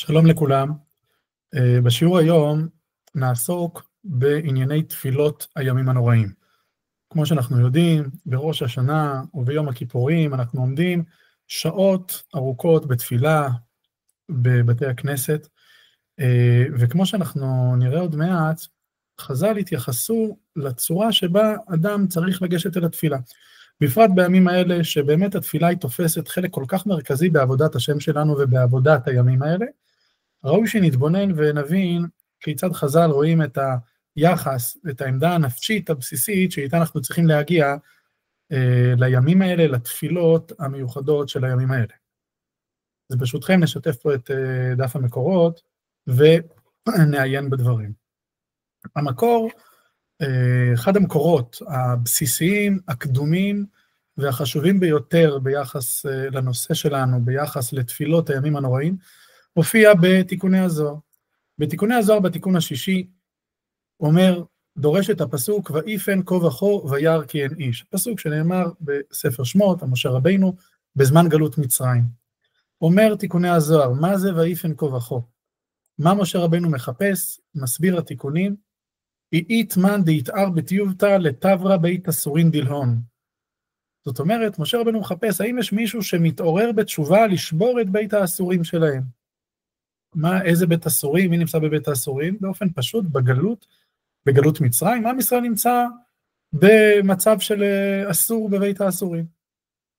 שלום לכולם. בשיעור היום נעסוק בענייני תפילות הימים הנוראים. כמו שאנחנו יודעים, בראש השנה וביום הכיפורים אנחנו עומדים שעות ארוכות בתפילה בבתי הכנסת, וכמו שאנחנו נראה עוד מעט, חז"ל התייחסו לצורה שבה אדם צריך לגשת אל התפילה. בפרט בימים האלה שבאמת התפילה היא תופסת חלק כל כך מרכזי בעבודת השם שלנו ובעבודת הימים האלה, ראוי שנתבונן ונבין כיצד חז"ל רואים את היחס, את העמדה הנפשית הבסיסית שאיתה אנחנו צריכים להגיע לימים האלה, לתפילות המיוחדות של הימים האלה. אז ברשותכם נשתף פה את דף המקורות ונעיין בדברים. המקור, אחד המקורות הבסיסיים, הקדומים והחשובים ביותר ביחס לנושא שלנו, ביחס לתפילות הימים הנוראים, הופיע בתיקוני הזוהר. בתיקוני הזוהר בתיקון השישי אומר, דורש את הפסוק, ויפן כה וכה וירא כי אין איש. פסוק שנאמר בספר שמות, על משה רבינו, בזמן גלות מצרים. אומר תיקוני הזוהר, מה זה ויפן כה וכה? מה משה רבינו מחפש? מסביר התיקונים, אית מן דהתאר בתיובתא לתברא בית אסורין דלהון. זאת אומרת, משה רבינו מחפש, האם יש מישהו שמתעורר בתשובה לשבור את בית האסורים שלהם? איזה בית אסורים? מי נמצא בבית האסורים? באופן פשוט, בגלות מצרים. עם ישראל נמצא במצב של אסור בבית האסורים.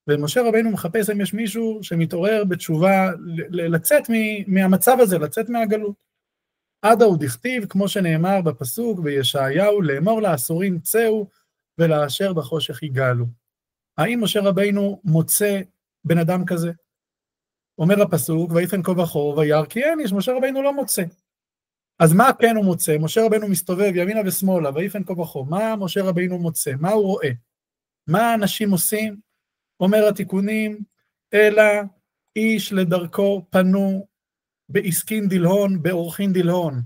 ומשה רבינו מחפש אם יש מישהו שמתעורר בתשובה לצאת מהמצב הזה, לצאת מהגלות. עדה הוא דכתיב, כמו שנאמר בפסוק בישעיהו, לאמור לאסורים צאו ולאשר בחושך יגאלו. האם משה רבינו מוצא בן אדם כזה? אומר הפסוק, ויפן כה וכה וירא כי אין איש, משה רבינו לא מוצא. אז מה כן הוא מוצא? משה רבינו מסתובב ימינה ושמאלה, ויפן כה וכה, מה משה רבינו מוצא? מה הוא רואה? מה האנשים עושים? אומר התיקונים, אלא איש לדרכו פנו, בעסקין דלהון, באורחין דלהון,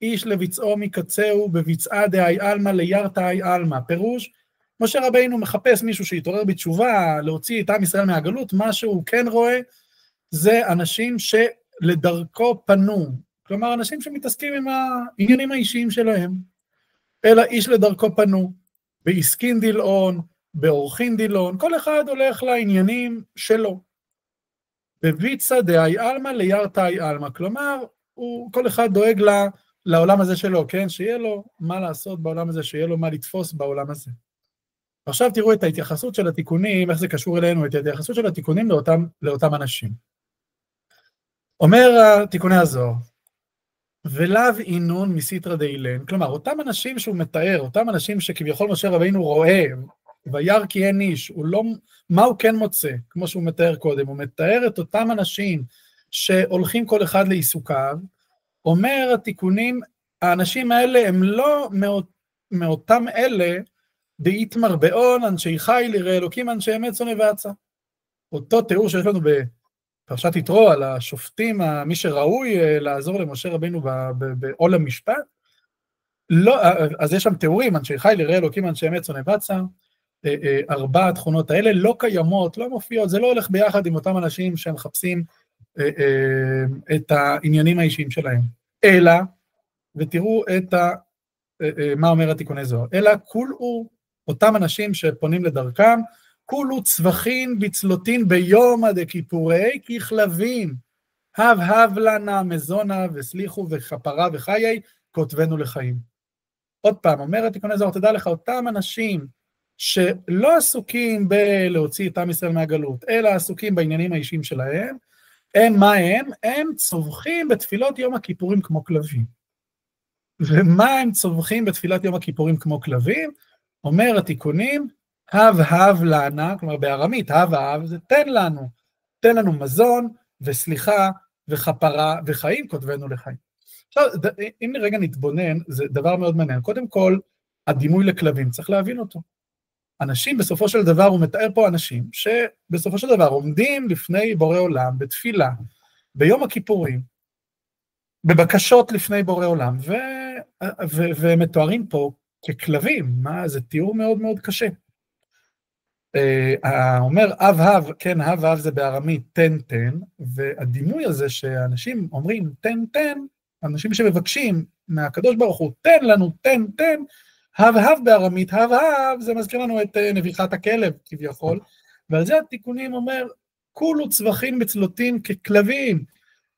איש לביצעו מקצהו, בביצעה דאי אלמה לירתא אי אלמה. פירוש, משה רבינו מחפש מישהו שיתעורר בתשובה, להוציא את עם ישראל מהגלות, מה שהוא כן רואה, זה אנשים שלדרכו פנו, כלומר אנשים שמתעסקים עם העניינים האישיים שלהם, אלא איש לדרכו פנו, בעסקין דלהון, באורחין דלהון, כל אחד הולך לעניינים שלו, בביצע דאי אלמה לירתא אי אלמה, כלומר כל אחד דואג לעולם הזה שלו, כן? שיהיה לו מה לעשות בעולם הזה, שיהיה לו מה לתפוס בעולם הזה. עכשיו תראו את ההתייחסות של התיקונים, איך זה קשור אלינו, את ההתייחסות של התיקונים לאותם אנשים. אומר תיקוני הזוהר, ולאו אינון מסיתרא דאילן, כלומר, אותם אנשים שהוא מתאר, אותם אנשים שכביכול משה רבינו רואה, וירא כי אין איש, מה הוא כן מוצא, כמו שהוא מתאר קודם, הוא מתאר את אותם אנשים שהולכים כל אחד לעיסוקיו, אומר התיקונים, האנשים האלה הם לא מאותם אלה, דאיתמר באון, אנשי חיל, יראי אלוקים, אנשי אמת שונא ועצה. אותו תיאור שיש לנו בפרשת יתרו, על השופטים, מי שראוי לעזור למשה רבינו בעול המשפט, לא, אז יש שם תיאורים, אנשי חיל, יראי אלוקים, אנשי אמת שונא ועצה, ארבע התכונות האלה לא קיימות, לא מופיעות, זה לא הולך ביחד עם אותם אנשים שהם מחפשים את העניינים האישיים שלהם. אלא, ותראו מה אומר התיקוני זוהר, אלא כולו, אותם אנשים שפונים לדרכם, כולו צווחין בצלותין ביומא דכיפורי ככלבים, הב לנה מזונה וסליחו וכפרה וחיי, כותבנו לחיים. עוד פעם, אומר התיקוני זוהר, תדע לך, אותם אנשים שלא עסוקים בלהוציא את עם ישראל מהגלות, אלא עסוקים בעניינים האישיים שלהם, הם צווחים בתפילות יום הכיפורים כמו כלבים. ומה הם צווחים בתפילת יום הכיפורים כמו כלבים? אומר התיקונים, הב לנה, כלומר בארמית, הב זה תן לנו מזון וסליחה וכפרה וחיים, כותבנו לחיים. עכשיו, אם רגע נתבונן, זה דבר מאוד מעניין. קודם כל, הדימוי לכלבים, צריך להבין אותו. אנשים, בסופו של דבר, הוא מתאר פה אנשים, שבסופו של דבר עומדים לפני בורא עולם, בתפילה, ביום הכיפורים, בבקשות לפני בורא עולם, ומתוארים פה ככלבים, זה תיאור מאוד מאוד קשה. אומר אב, כן, אב זה בארמית תן, והדימוי הזה שאנשים אומרים תן, אנשים שמבקשים מהקדוש ברוך הוא, תן לנו, תן, הב בארמית, הב, זה מזכיר לנו את נביחת הכלב כביכול, ועל זה התיקונים אומר, כולו צווחים בצלוטים ככלבים,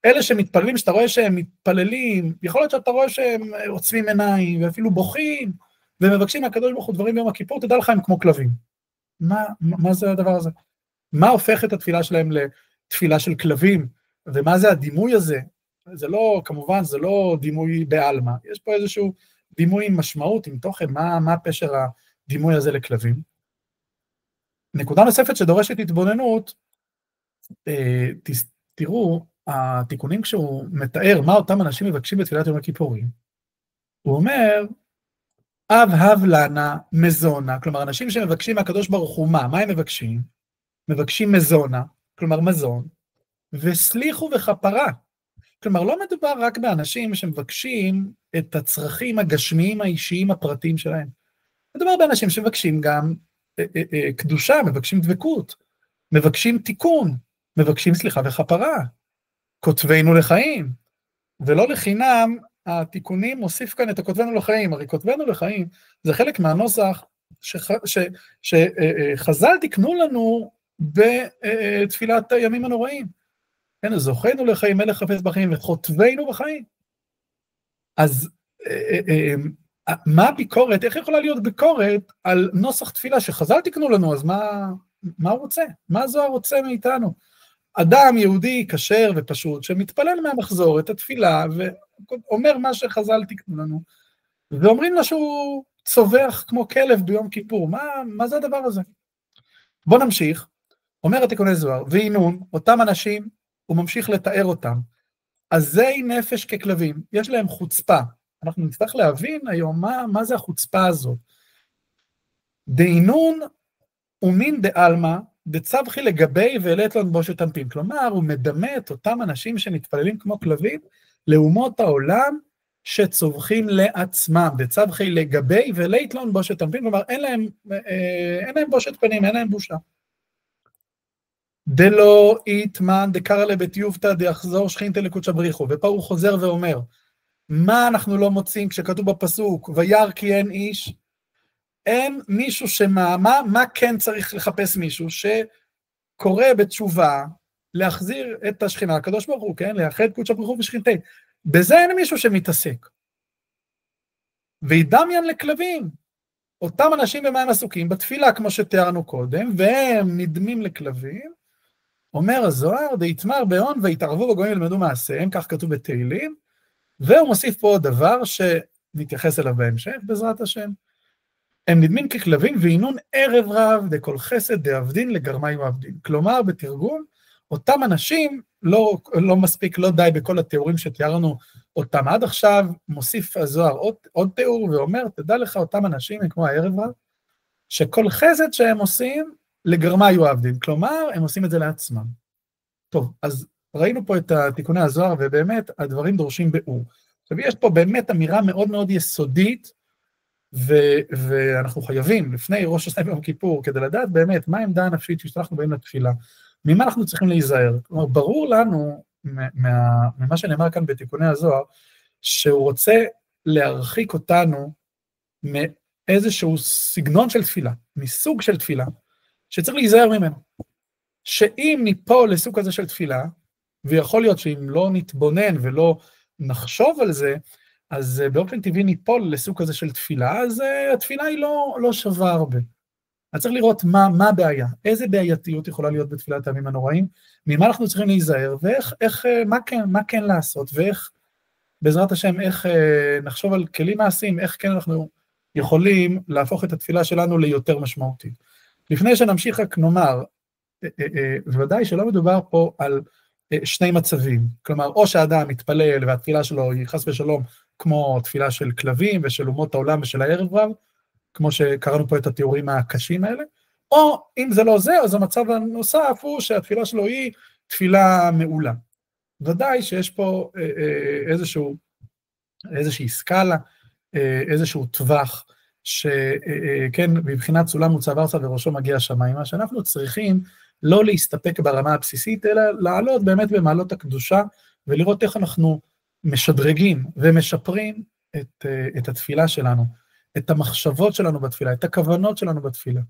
אלה שמתפללים, שאתה רואה שהם מתפללים, יכול להיות שאתה רואה שהם עוצמים עיניים, ואפילו בוכים, ומבקשים מהקדוש ברוך הוא דברים ביום הכיפור, תדע לך הם כמו כלבים. מה זה הדבר הזה? מה הופך את התפילה שלהם לתפילה של כלבים? ומה זה הדימוי הזה? זה לא, כמובן, זה לא דימוי בעלמא, יש פה איזשהו דימוי עם משמעות, עם תוכן, מה פשר הדימוי הזה לכלבים? נקודה נוספת שדורשת התבוננות, תראו, התיקונים כשהוא מתאר מה אותם אנשים מבקשים בתפילת יום הכיפורים, הוא אומר, אב לנה מזונה, כלומר אנשים שמבקשים מהקדוש ברוך הוא מה הם מבקשים? מבקשים מזונה, כלומר מזון, וסליחו וכפרה, כלומר לא מדובר רק באנשים שמבקשים את הצרכים הגשמיים האישיים הפרטיים שלהם, מדובר באנשים שמבקשים גם קדושה, מבקשים דבקות, מבקשים תיקון, מבקשים סליחה וכפרה, כותבנו לחיים, ולא לחינם, התיקונים מוסיף כאן את הכותבנו לחיים, הרי כותבנו לחיים זה חלק מהנוסח שחז"ל תיקנו לנו בתפילת הימים הנוראים, כן, זוכנו לחיים, מלך חפץ בחיים, וכותבנו בחיים. אז מה ביקורת, איך יכולה להיות ביקורת על נוסח תפילה שחז"ל תיקנו לנו, אז מה הוא רוצה? מה זו הרוצה מאיתנו? אדם יהודי כשר ופשוט, שמתפלל מהמחזור את התפילה, ואומר מה שחז"ל תיקנו לנו, ואומרים לו שהוא צווח כמו כלב ביום כיפור, מה זה הדבר הזה? בוא נמשיך, אומר התיקוני זוהר, והינון, אותם אנשים, הוא ממשיך לתאר אותם, עזי נפש ככלבים, יש להם חוצפה, אנחנו נצטרך להבין היום מה זה החוצפה הזאת, דהינון ומין דעלמא, דצבחי לגבי ואלת לו נבושת אנפין, כלומר הוא מדמה את אותם אנשים שמתפללים כמו כלבים, לאומות העולם שצווחים לעצמם, דצבחי לגבי ואלת לו נבושת אנפין, כלומר אין להם בושת פנים, אין להם בושה. דלא איתמן דקרא לבית יובטא דאחזור שכינתא לקודשא בריחו, ופה הוא חוזר ואומר, מה אנחנו לא מוצאים כשכתוב בפסוק, וירא כי אין איש, אין מישהו מה כן צריך לחפש מישהו שקורא בתשובה, להחזיר את השכינה, הקדוש ברוך הוא, כן, לאחד קודשא בריחו ושכינתא, בזה אין מישהו שמתעסק. וידמיין לכלבים, אותם אנשים במה הם עסוקים, בתפילה כמו שתיארנו קודם, והם נדמים לכלבים, אומר הזוהר, דאיתמר בהון ויתערבו בגויים ילמדו מעשיהם, כך כתוב בתהילים, והוא מוסיף פה עוד דבר שנתייחס אליו בהמשך, בעזרת השם. הם נדמים ככלבים, והינון ערב רב דכל חסד דאבדין לגרמי ועבדין. כלומר, בתרגום, אותם אנשים לא מספיק, לא די בכל התיאורים שתיארנו אותם עד עכשיו, מוסיף הזוהר עוד תיאור ואומר, תדע לך אותם אנשים, הם כמו הערב רב, שכל חסד שהם עושים לגרמי ועבדין. כלומר, הם עושים את זה לעצמם. טוב, אז ראינו פה את תיקוני הזוהר, ובאמת הדברים דורשים באור. עכשיו, יש פה באמת אמירה מאוד מאוד יסודית, ואנחנו חייבים, לפני ראש השנה ביום כיפור, כדי לדעת באמת מה העמדה הנפשית שאנחנו באים לתפילה, ממה אנחנו צריכים להיזהר. כלומר, ברור לנו, ממה שנאמר כאן בתיקוני הזוהר, שהוא רוצה להרחיק אותנו מאיזשהו סגנון של תפילה, מסוג של תפילה, שצריך להיזהר ממנו. שאם ניפול לסוג הזה של תפילה, ויכול להיות שאם לא נתבונן ולא נחשוב על זה, אז באופן טבעי ניפול לסוג הזה של תפילה, אז התפילה היא לא שווה הרבה. אז צריך לראות מה הבעיה, איזה בעייתיות יכולה להיות בתפילת הימים הנוראים, ממה אנחנו צריכים להיזהר, מה כן לעשות, ואיך, בעזרת השם, איך נחשוב על כלים מעשיים, איך כן אנחנו יכולים להפוך את התפילה שלנו ליותר משמעותית. לפני שנמשיך רק נאמר, ודאי שלא מדובר פה על שני מצבים, כלומר, או שהאדם מתפלל והתפילה שלו היא חס ושלום כמו תפילה של כלבים ושל אומות העולם ושל הערב רב, כמו שקראנו פה את התיאורים הקשים האלה, או אם זה לא זה, אז המצב הנוסף הוא שהתפילה שלו היא תפילה מעולה. ודאי שיש פה איזושהי סקאלה, איזשהו טווח, שכן, מבחינת סולם מוצב ארצה וראשו מגיע השמיימה, שאנחנו צריכים לא להסתפק ברמה הבסיסית, אלא לעלות באמת במעלות הקדושה, ולראות איך אנחנו משדרגים ומשפרים את התפילה שלנו, את המחשבות שלנו בתפילה, את הכוונות שלנו בתפילה.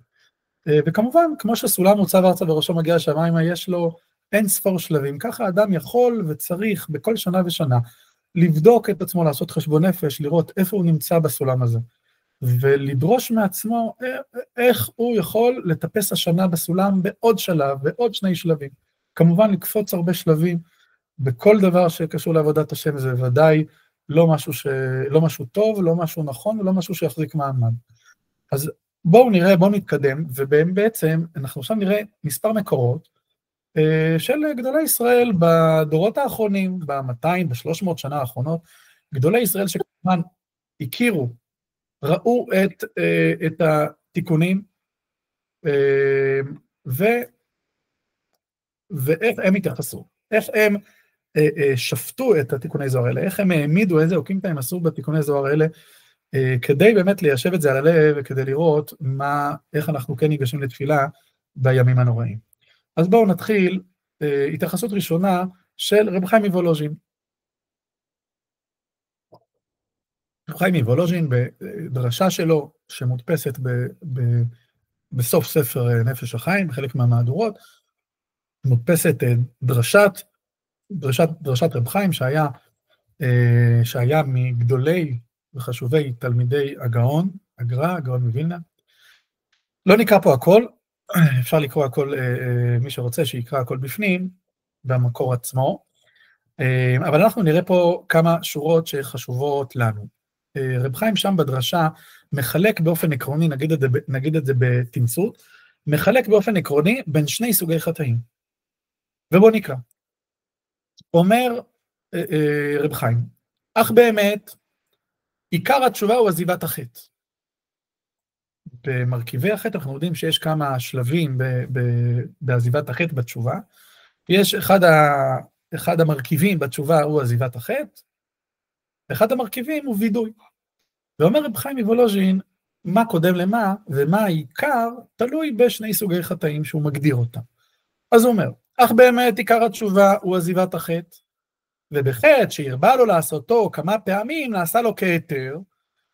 וכמובן, כמו שסולם מוצב ארצה וראשו מגיע השמיימה, יש לו אין ספור שלבים. ככה האדם יכול וצריך בכל שנה ושנה לבדוק את עצמו, לעשות חשבון נפש, לראות איפה הוא נמצא בסולם הזה, ולדרוש מעצמו איך הוא יכול לטפס השנה בסולם בעוד שלב, בעוד 2 שלבים. כמובן לקפוץ הרבה שלבים, בכל דבר שקשור לעבודת השם, זה ודאי לא משהו טוב, לא משהו נכון, ולא משהו שיחזיק מעמד. אז בואו נראה, בואו נתקדם, ובעצם אנחנו עכשיו נראה מספר מקורות, של גדולי ישראל בדורות האחרונים, ב-200, ב-300 שנה האחרונות, גדולי ישראל שכמובן הכירו, ראו את התיקונים, ואיך הם התייחסו, איך הם שפטו את התיקוני זוהר האלה, איך הם העמידו, איזה הוקים הם עשו בתיקוני זוהר האלה, כדי באמת ליישב את זה על הלב, וכדי לראות איך אנחנו כן ניגשים לתפילה בימים הנוראים. אז בואו נתחיל התייחסות ראשונה של רב חיים מוולוז'ין. רב חיים מוולוז'ין בדרשה שלו, שמודפסת בסוף ספר נפש החיים, בחלק מהמהדורות, מודפסת דרשת רב חיים, שהיה מגדולי וחשובי תלמידי הגאון מווילנה. לא נקרא פה הכל, אפשר לקרוא הכל, מי שרוצה שיקרא הכל בפנים, במקור עצמו, אבל אנחנו נראה פה כמה שורות שחשובות לנו. רב חיים שם בדרשה מחלק באופן עקרוני, נגיד את זה בתמצות, מחלק באופן עקרוני בין 2 סוגי חטאים. ובוא נקרא. אומר רב חיים, אך באמת, עיקר התשובה הוא עזיבת החטא. במרכיבי החטא אנחנו יודעים שיש כמה שלבים בעזיבת החטא בתשובה. יש אחד המרכיבים בתשובה הוא עזיבת החטא, אחד המרכיבים הוא וידוי. ואומר רב חיים מוולוז'ין, מה קודם למה ומה העיקר, תלוי ב2 סוגי חטאים שהוא מגדיר אותם. אז הוא אומר, אך באמת עיקר התשובה הוא עזיבת החטא, ובחטא שהרבה לו לעשותו כמה פעמים נעשה לו כהיתר,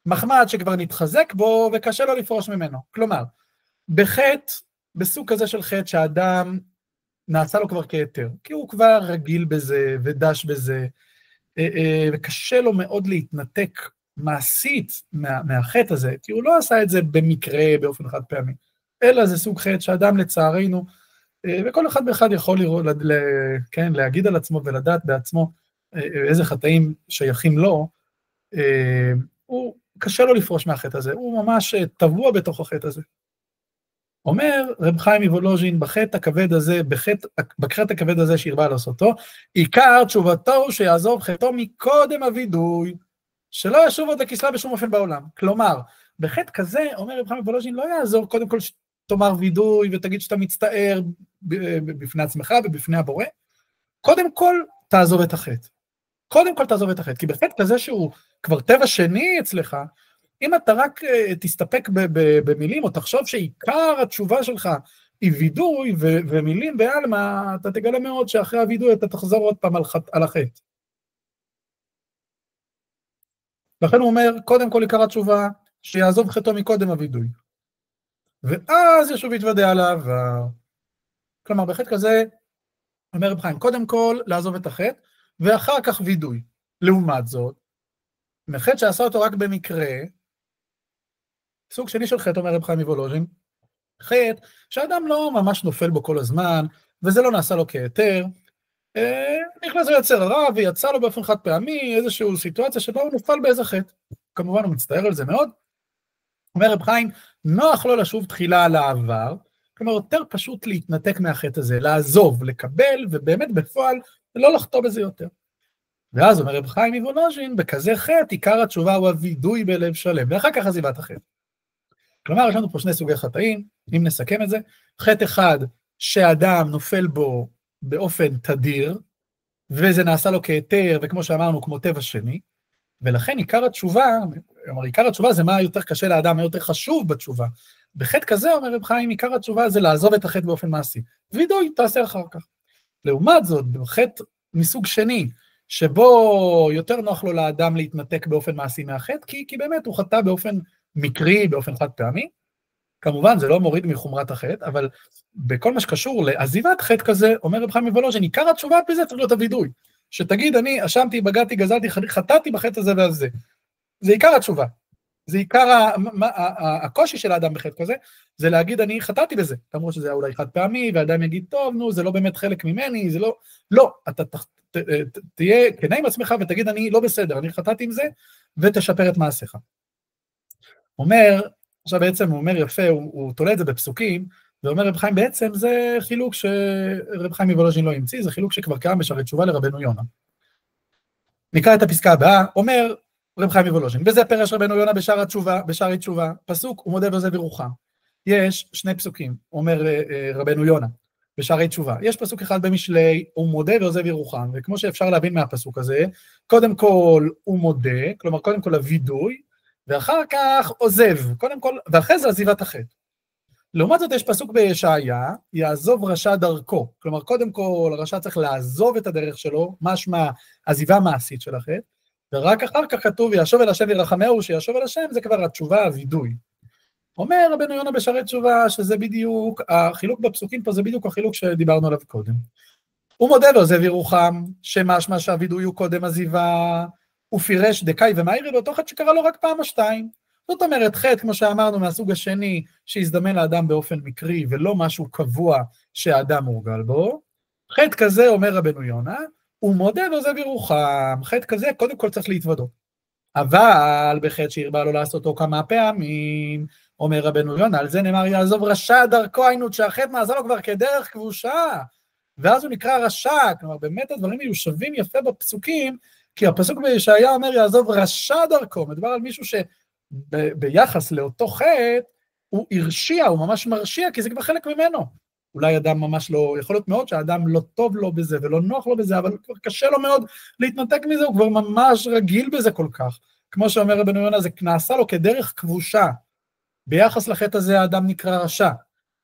מחמד שכבר נתחזק בו וקשה לו לפרוש ממנו. כלומר, בחטא, בסוג כזה של חטא שהאדם נעשה לו כבר כהיתר, כי הוא כבר רגיל בזה ודש בזה, וקשה לו מאוד להתנתק מעשית מהחטא הזה, כי הוא לא עשה את זה במקרה באופן חד פעמי, אלא זה סוג חטא שאדם לצערנו, וכל אחד באחד יכול להגיד על עצמו ולדעת בעצמו איזה חטאים שייכים לו, הוא קשה לו לפרוש מהחטא הזה, הוא ממש טבוע בתוך החטא הזה. אומר רב חיים מוולוז'ין, בחטא הכבד הזה שהרבה לעשותו, עיקר תשובתו הוא שיעזוב חטאו מקודם הווידוי, שלא ישוב עוד לכסלה בשום אופן בעולם. כלומר, בחטא כזה, אומר רב חיים מוולוז'ין, לא יעזור קודם כל שתאמר וידוי ותגיד שאתה מצטער בפני עצמך ובפני הבורא, קודם כל תעזוב את החטא. קודם כל תעזוב את החטא, כי בחטא כזה שהוא כבר טבע שני אצלך, אם אתה רק תסתפק במילים, או תחשוב שעיקר התשובה שלך היא וידוי ומילים בעלמא, אתה תגלה מאוד שאחרי הוידוי אתה תחזור עוד פעם על החטא. לכן הוא אומר, קודם כל עיקר התשובה, שיעזוב חטאו מקודם הוידוי. ואז ישוב יתוודע עליו. כלומר, בחטא כזה, אומר רב חיים, קודם כל לעזוב את החטא, ואחר כך וידוי. לעומת זאת, מחטא שעשה אותו רק במקרה, סוג שני של חטא, אומר רב חיים מוולוז'ין, חטא שאדם לא ממש נופל בו כל הזמן, וזה לא נעשה לו כהיתר, נכנס ליצר הרע, ויצא לו באופן חד פעמי, איזושהי סיטואציה שבה הוא נופל באיזה חטא. כמובן הוא מצטער על זה מאוד. אומר רב חיים, נוח לו לשוב תחילה על העבר, כלומר יותר פשוט להתנתק מהחטא הזה, לעזוב, לקבל, ובאמת בפועל לא לחטוא בזה יותר. ואז אומר רב חיים מוולוז'ין, בכזה חטא, עיקר התשובה הוא הווידוי בלב שלם, ואחר כך עזיבת החטא. כלומר, יש לנו פה 2 סוגי חטאים, אם נסכם את זה, חטא אחד שאדם נופל בו באופן תדיר, וזה נעשה לו כהיתר, וכמו שאמרנו, כמו טבע שני, ולכן עיקר התשובה, עיקר התשובה זה מה יותר קשה לאדם, מה יותר חשוב בתשובה. בחטא כזה, אומר רב חיים, עיקר התשובה זה לעזוב את החטא באופן מעשי. וידוי, תעשה אחר כך. לעומת זאת, בחטא מסוג שני, שבו יותר נוח לו לאדם להתנתק באופן מעשי מהחטא, כי באמת הוא חטא באופן מקרי, באופן חד פעמי. כמובן, זה לא מוריד מחומרת החטא, אבל בכל מה שקשור לעזיבת חטא כזה, אומר רב חיים מוולוז'ין, עיקר התשובה בזה צריך להיות הוידוי. שתגיד, אני אשמתי, בגעתי, גזלתי, חטאתי בחטא הזה והזה. זה עיקר התשובה. זה עיקר הקושי של האדם בחטא כזה, זה להגיד, אני חטאתי בזה. למרות שזה אולי חד פעמי, והאדם יגיד, טוב, נו, זה לא באמת חלק ממני, זה לא... לא, אתה תהיה כנה עם עצמך ותגיד, אני לא בסדר, אני חטאתי עם זה, ותשפר את מעשיך. אומר, עכשיו בעצם הוא אומר יפה, הוא תולה את זה בפסוקים, ואומר רב חיים, בעצם זה חילוק שרב חיים מוולוז'ין לא המציא, זה חילוק שכבר קיים בשערי תשובה לרבנו יונה. נקרא את הפסקה הבאה, אומר רב חיים מוולוז'ין, וזה פרש רבנו יונה בשערי תשובה, פסוק ומודה ועוזב ירוחם. יש שני פסוקים, אומר רבנו יונה, בשערי תשובה. יש פסוק אחד במשלי, הוא מודה ועוזב ירוחם, וכמו שאפשר להבין מהפסוק הזה, קודם כל הוא מודה, כלומר קודם כל הווידוי, ואחר כך עוזב, קודם כל, ואחרי זה עזיבת החטא. לעומת זאת יש פסוק בישעיה, יעזוב רשע דרכו, כלומר קודם כל הרשע צריך לעזוב את הדרך שלו, משמע עזיבה מעשית של החטא, ורק אחר כך כתוב ישוב אל השם ירחמהו, שישוב אל השם זה כבר התשובה, הווידוי. אומר רבנו יונה בשערי תשובה שזה בדיוק, החילוק בפסוקים פה זה בדיוק החילוק שדיברנו עליו קודם. הוא מודה ועוזב ירוחם, שמשמע שהווידוי הוא קודם עזיבה, הוא פירש דקאי ומאירי באותו חטא שקרה לו רק פעם או שתיים. זאת אומרת, חטא, כמו שאמרנו, מהסוג השני, שהזדמן לאדם באופן מקרי, ולא משהו קבוע שהאדם מורגל בו. חטא כזה, אומר רבנו יונה, הוא מודה ועוזב ירוחם. חטא כזה, קודם כל צריך להתוודות. אבל בחטא שהרבה לו לעשותו כמה פעמים, אומר רבנו יונה, על זה נאמר, יעזוב רשע דרכו, היינו שהחטא נעשה לו כבר כדרך כבושה. ואז הוא נקרא רשע, כלומר, באמת הדברים מיושבים יפה בפסוקים, כי הפסוק בישעיה אומר, יעזוב רשע דרכו, מדבר על מישהו שביחס לאותו חטא, הוא הרשיע, הוא ממש מרשיע, כי זה כבר חלק ממנו. אולי אדם ממש לא, יכול להיות מאוד שהאדם לא טוב לו בזה, ולא נוח לו בזה, אבל כבר קשה לו מאוד להתנתק מזה, הוא כבר ממש רגיל בזה כל כך. כמו שאומר רבנו יונה, זה נעשה לו כדרך כבושה. ביחס לחטא הזה האדם נקרא רשע.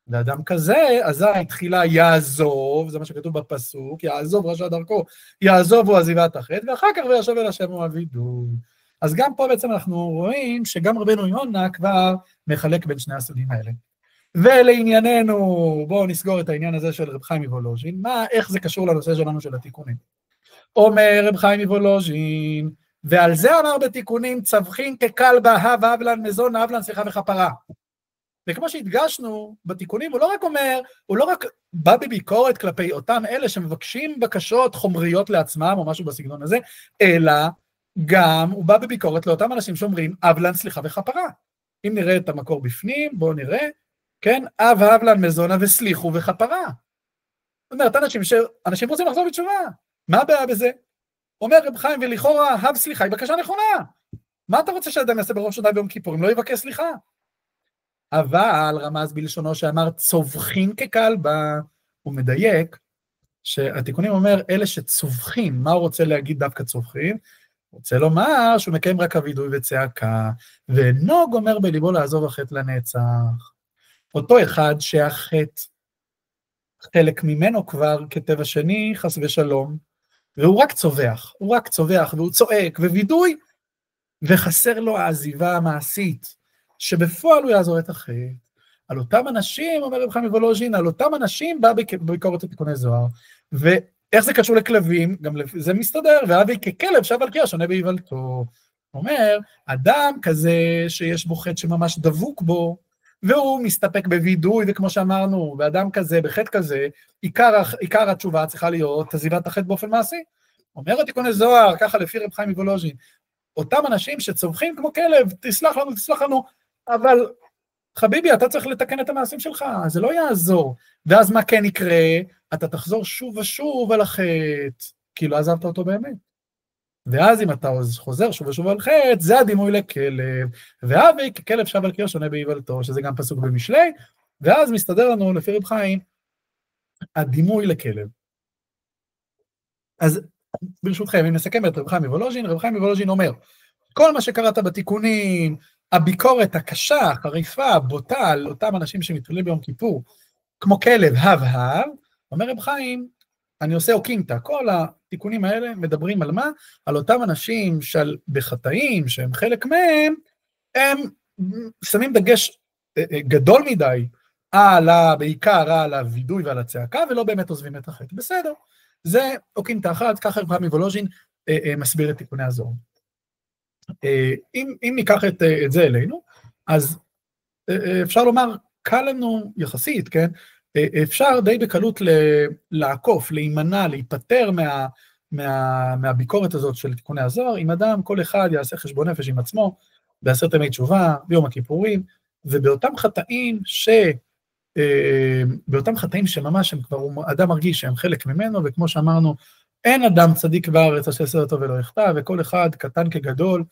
לאדם כזה, אזי תחילה יעזוב, זה מה שכתוב בפסוק, יעזוב רשע דרכו, יעזוב הוא עזיבת החטא, ואחר כך וישוב אל השם הוא הווידוי. אז גם פה בעצם אנחנו רואים שגם רבנו יונה כבר מחלק בין שני הסוגים האלה. ולענייננו, בואו נסגור את העניין הזה של רב חיים מוולוז'ין, איך זה קשור לנושא שלנו של התיקונים. אומר רב חיים מוולוז'ין, ועל זה אמר בתיקונים, צווחין ככלבה, הבלן, מזון, הבלן, סליחה וכפרה. וכמו שהדגשנו בתיקונים, הוא לא רק בא בביקורת כלפי אותם אלה שמבקשים בקשות חומריות לעצמם, או משהו בסגנון הזה, אלא גם הוא בא בביקורת לאותם אנשים שאומרים, אבלן, סליחה וכפרה. אם נראה את המקור בפנים, בואו נראה, כן, אבלן, מזונה וסליחו וכפרה. זאת אומרת, אנשים רוצים לחזור בתשובה. מה הבעיה בזה? אומר רב חיים, ולכאורה, הב סליחה, היא בקשה נכונה. מה אתה רוצה שאדם יעשה ברוב שונה ביום כיפור, אם לא יבקש סליחה? אבל רמז בלשונו שאמר צווחין ככלבה, הוא מדייק שהתיקונים אומר אלה שצווחים, מה הוא רוצה להגיד דווקא צווחים? הוא רוצה לומר שהוא מקיים רק הווידוי וצעקה, ונוג אומר בליבו לעזוב החטא לנצח. אותו אחד שהחטא חלק ממנו כבר כטבע שני, חס ושלום, והוא רק צובח, והוא צועק, ווידוי, וחסר לו העזיבה המעשית, שבפועל הוא יעזור את החטא. על אותם אנשים, אומר רב חיים מוולוז'ין, על אותם אנשים בא בביקורת התיקוני זוהר, ואיך זה קשור לכלבים? גם זה מסתדר, ואבי ככלב שב על קיר, שונה באיוולתו. אומר, אדם כזה שיש בו חטא שממש דבוק בו, והוא מסתפק בווידוי, וכמו שאמרנו, ואדם כזה, בחטא כזה, עיקר התשובה צריכה להיות עזיבת החטא באופן מעשי. אומר התיקוני זוהר, ככה לפי רב חיים מוולוז'ין, אותם אנשים שצווחים כמו כלב, תסלח לנו, אבל חביבי, אתה צריך לתקן את המעשים שלך, זה לא יעזור. ואז מה כן יקרה? אתה תחזור שוב ושוב על החטא, כי לא עזבת אותו באמת. ואז אם אתה חוזר שוב ושוב על חטא, זה הדימוי לכלב. ואבי ככלב שב על קיר שונה באיוולתו, שזה גם פסוק במשלי, ואז מסתדר לנו לפי רב חיים, הדימוי לכלב. אז ברשותכם, אם נסכם את רב חיים מוולוז'ין, רב חיים מוולוז'ין אומר, כל מה שקראת בתיקונים, הביקורת הקשה, החריפה, הבוטה, על אותם אנשים שמתפללים ביום כיפור, כמו כלב, הב, אומר רב חיים, אני עושה אוקינטה, כל התיקונים האלה מדברים על מה? על אותם אנשים בחטאים, שהם חלק מהם, הם שמים דגש גדול מדי, בעיקר על הוידוי ועל הצעקה, ולא באמת עוזבים את החטא. בסדר, זה אוקינטה אחת, ככה רב חיים מוולוז'ין מסביר את תיקוני הזוהר. אם ניקח את זה אלינו, אז אפשר לומר, קל לנו יחסית, כן? אפשר די בקלות לעקוף, להימנע, להיפטר מהביקורת הזאת של תיקוני הזוהר, אם אדם, כל אחד יעשה חשבון נפש עם עצמו, ב10 ימי תשובה, ביום הכיפורים, ובאותם חטאים שממש הם כבר, אדם מרגיש שהם חלק ממנו, וכמו שאמרנו, אין אדם צדיק בארץ אשר יעשה אותו ולא יחטא, וכל אחד קטן כגדול,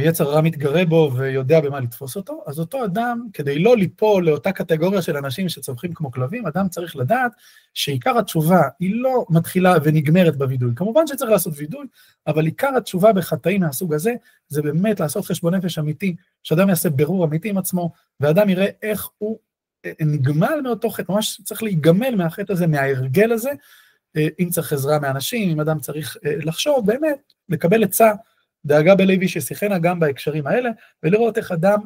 יצר רע מתגרה בו ויודע במה לתפוס אותו, אז אותו אדם, כדי לא ליפול לאותה קטגוריה של אנשים שצורכים כמו כלבים, אדם צריך לדעת שעיקר התשובה היא לא מתחילה ונגמרת בוידוי. כמובן שצריך לעשות וידוי, אבל עיקר התשובה בחטאים מהסוג הזה, זה באמת לעשות חשבון נפש אמיתי, שאדם יעשה ברור אמיתי עם עצמו, ואדם יראה איך הוא נגמל מאותו חטא, ממש צריך להיגמל מהחטא הזה, מההרגל הזה, אם צריך עזרה מאנשים, אם אדם צריך לחשוב, באמת, לקבל עצה, דאגה בלוי ששיחנה גם בהקשרים האלה, ולראות איך אדם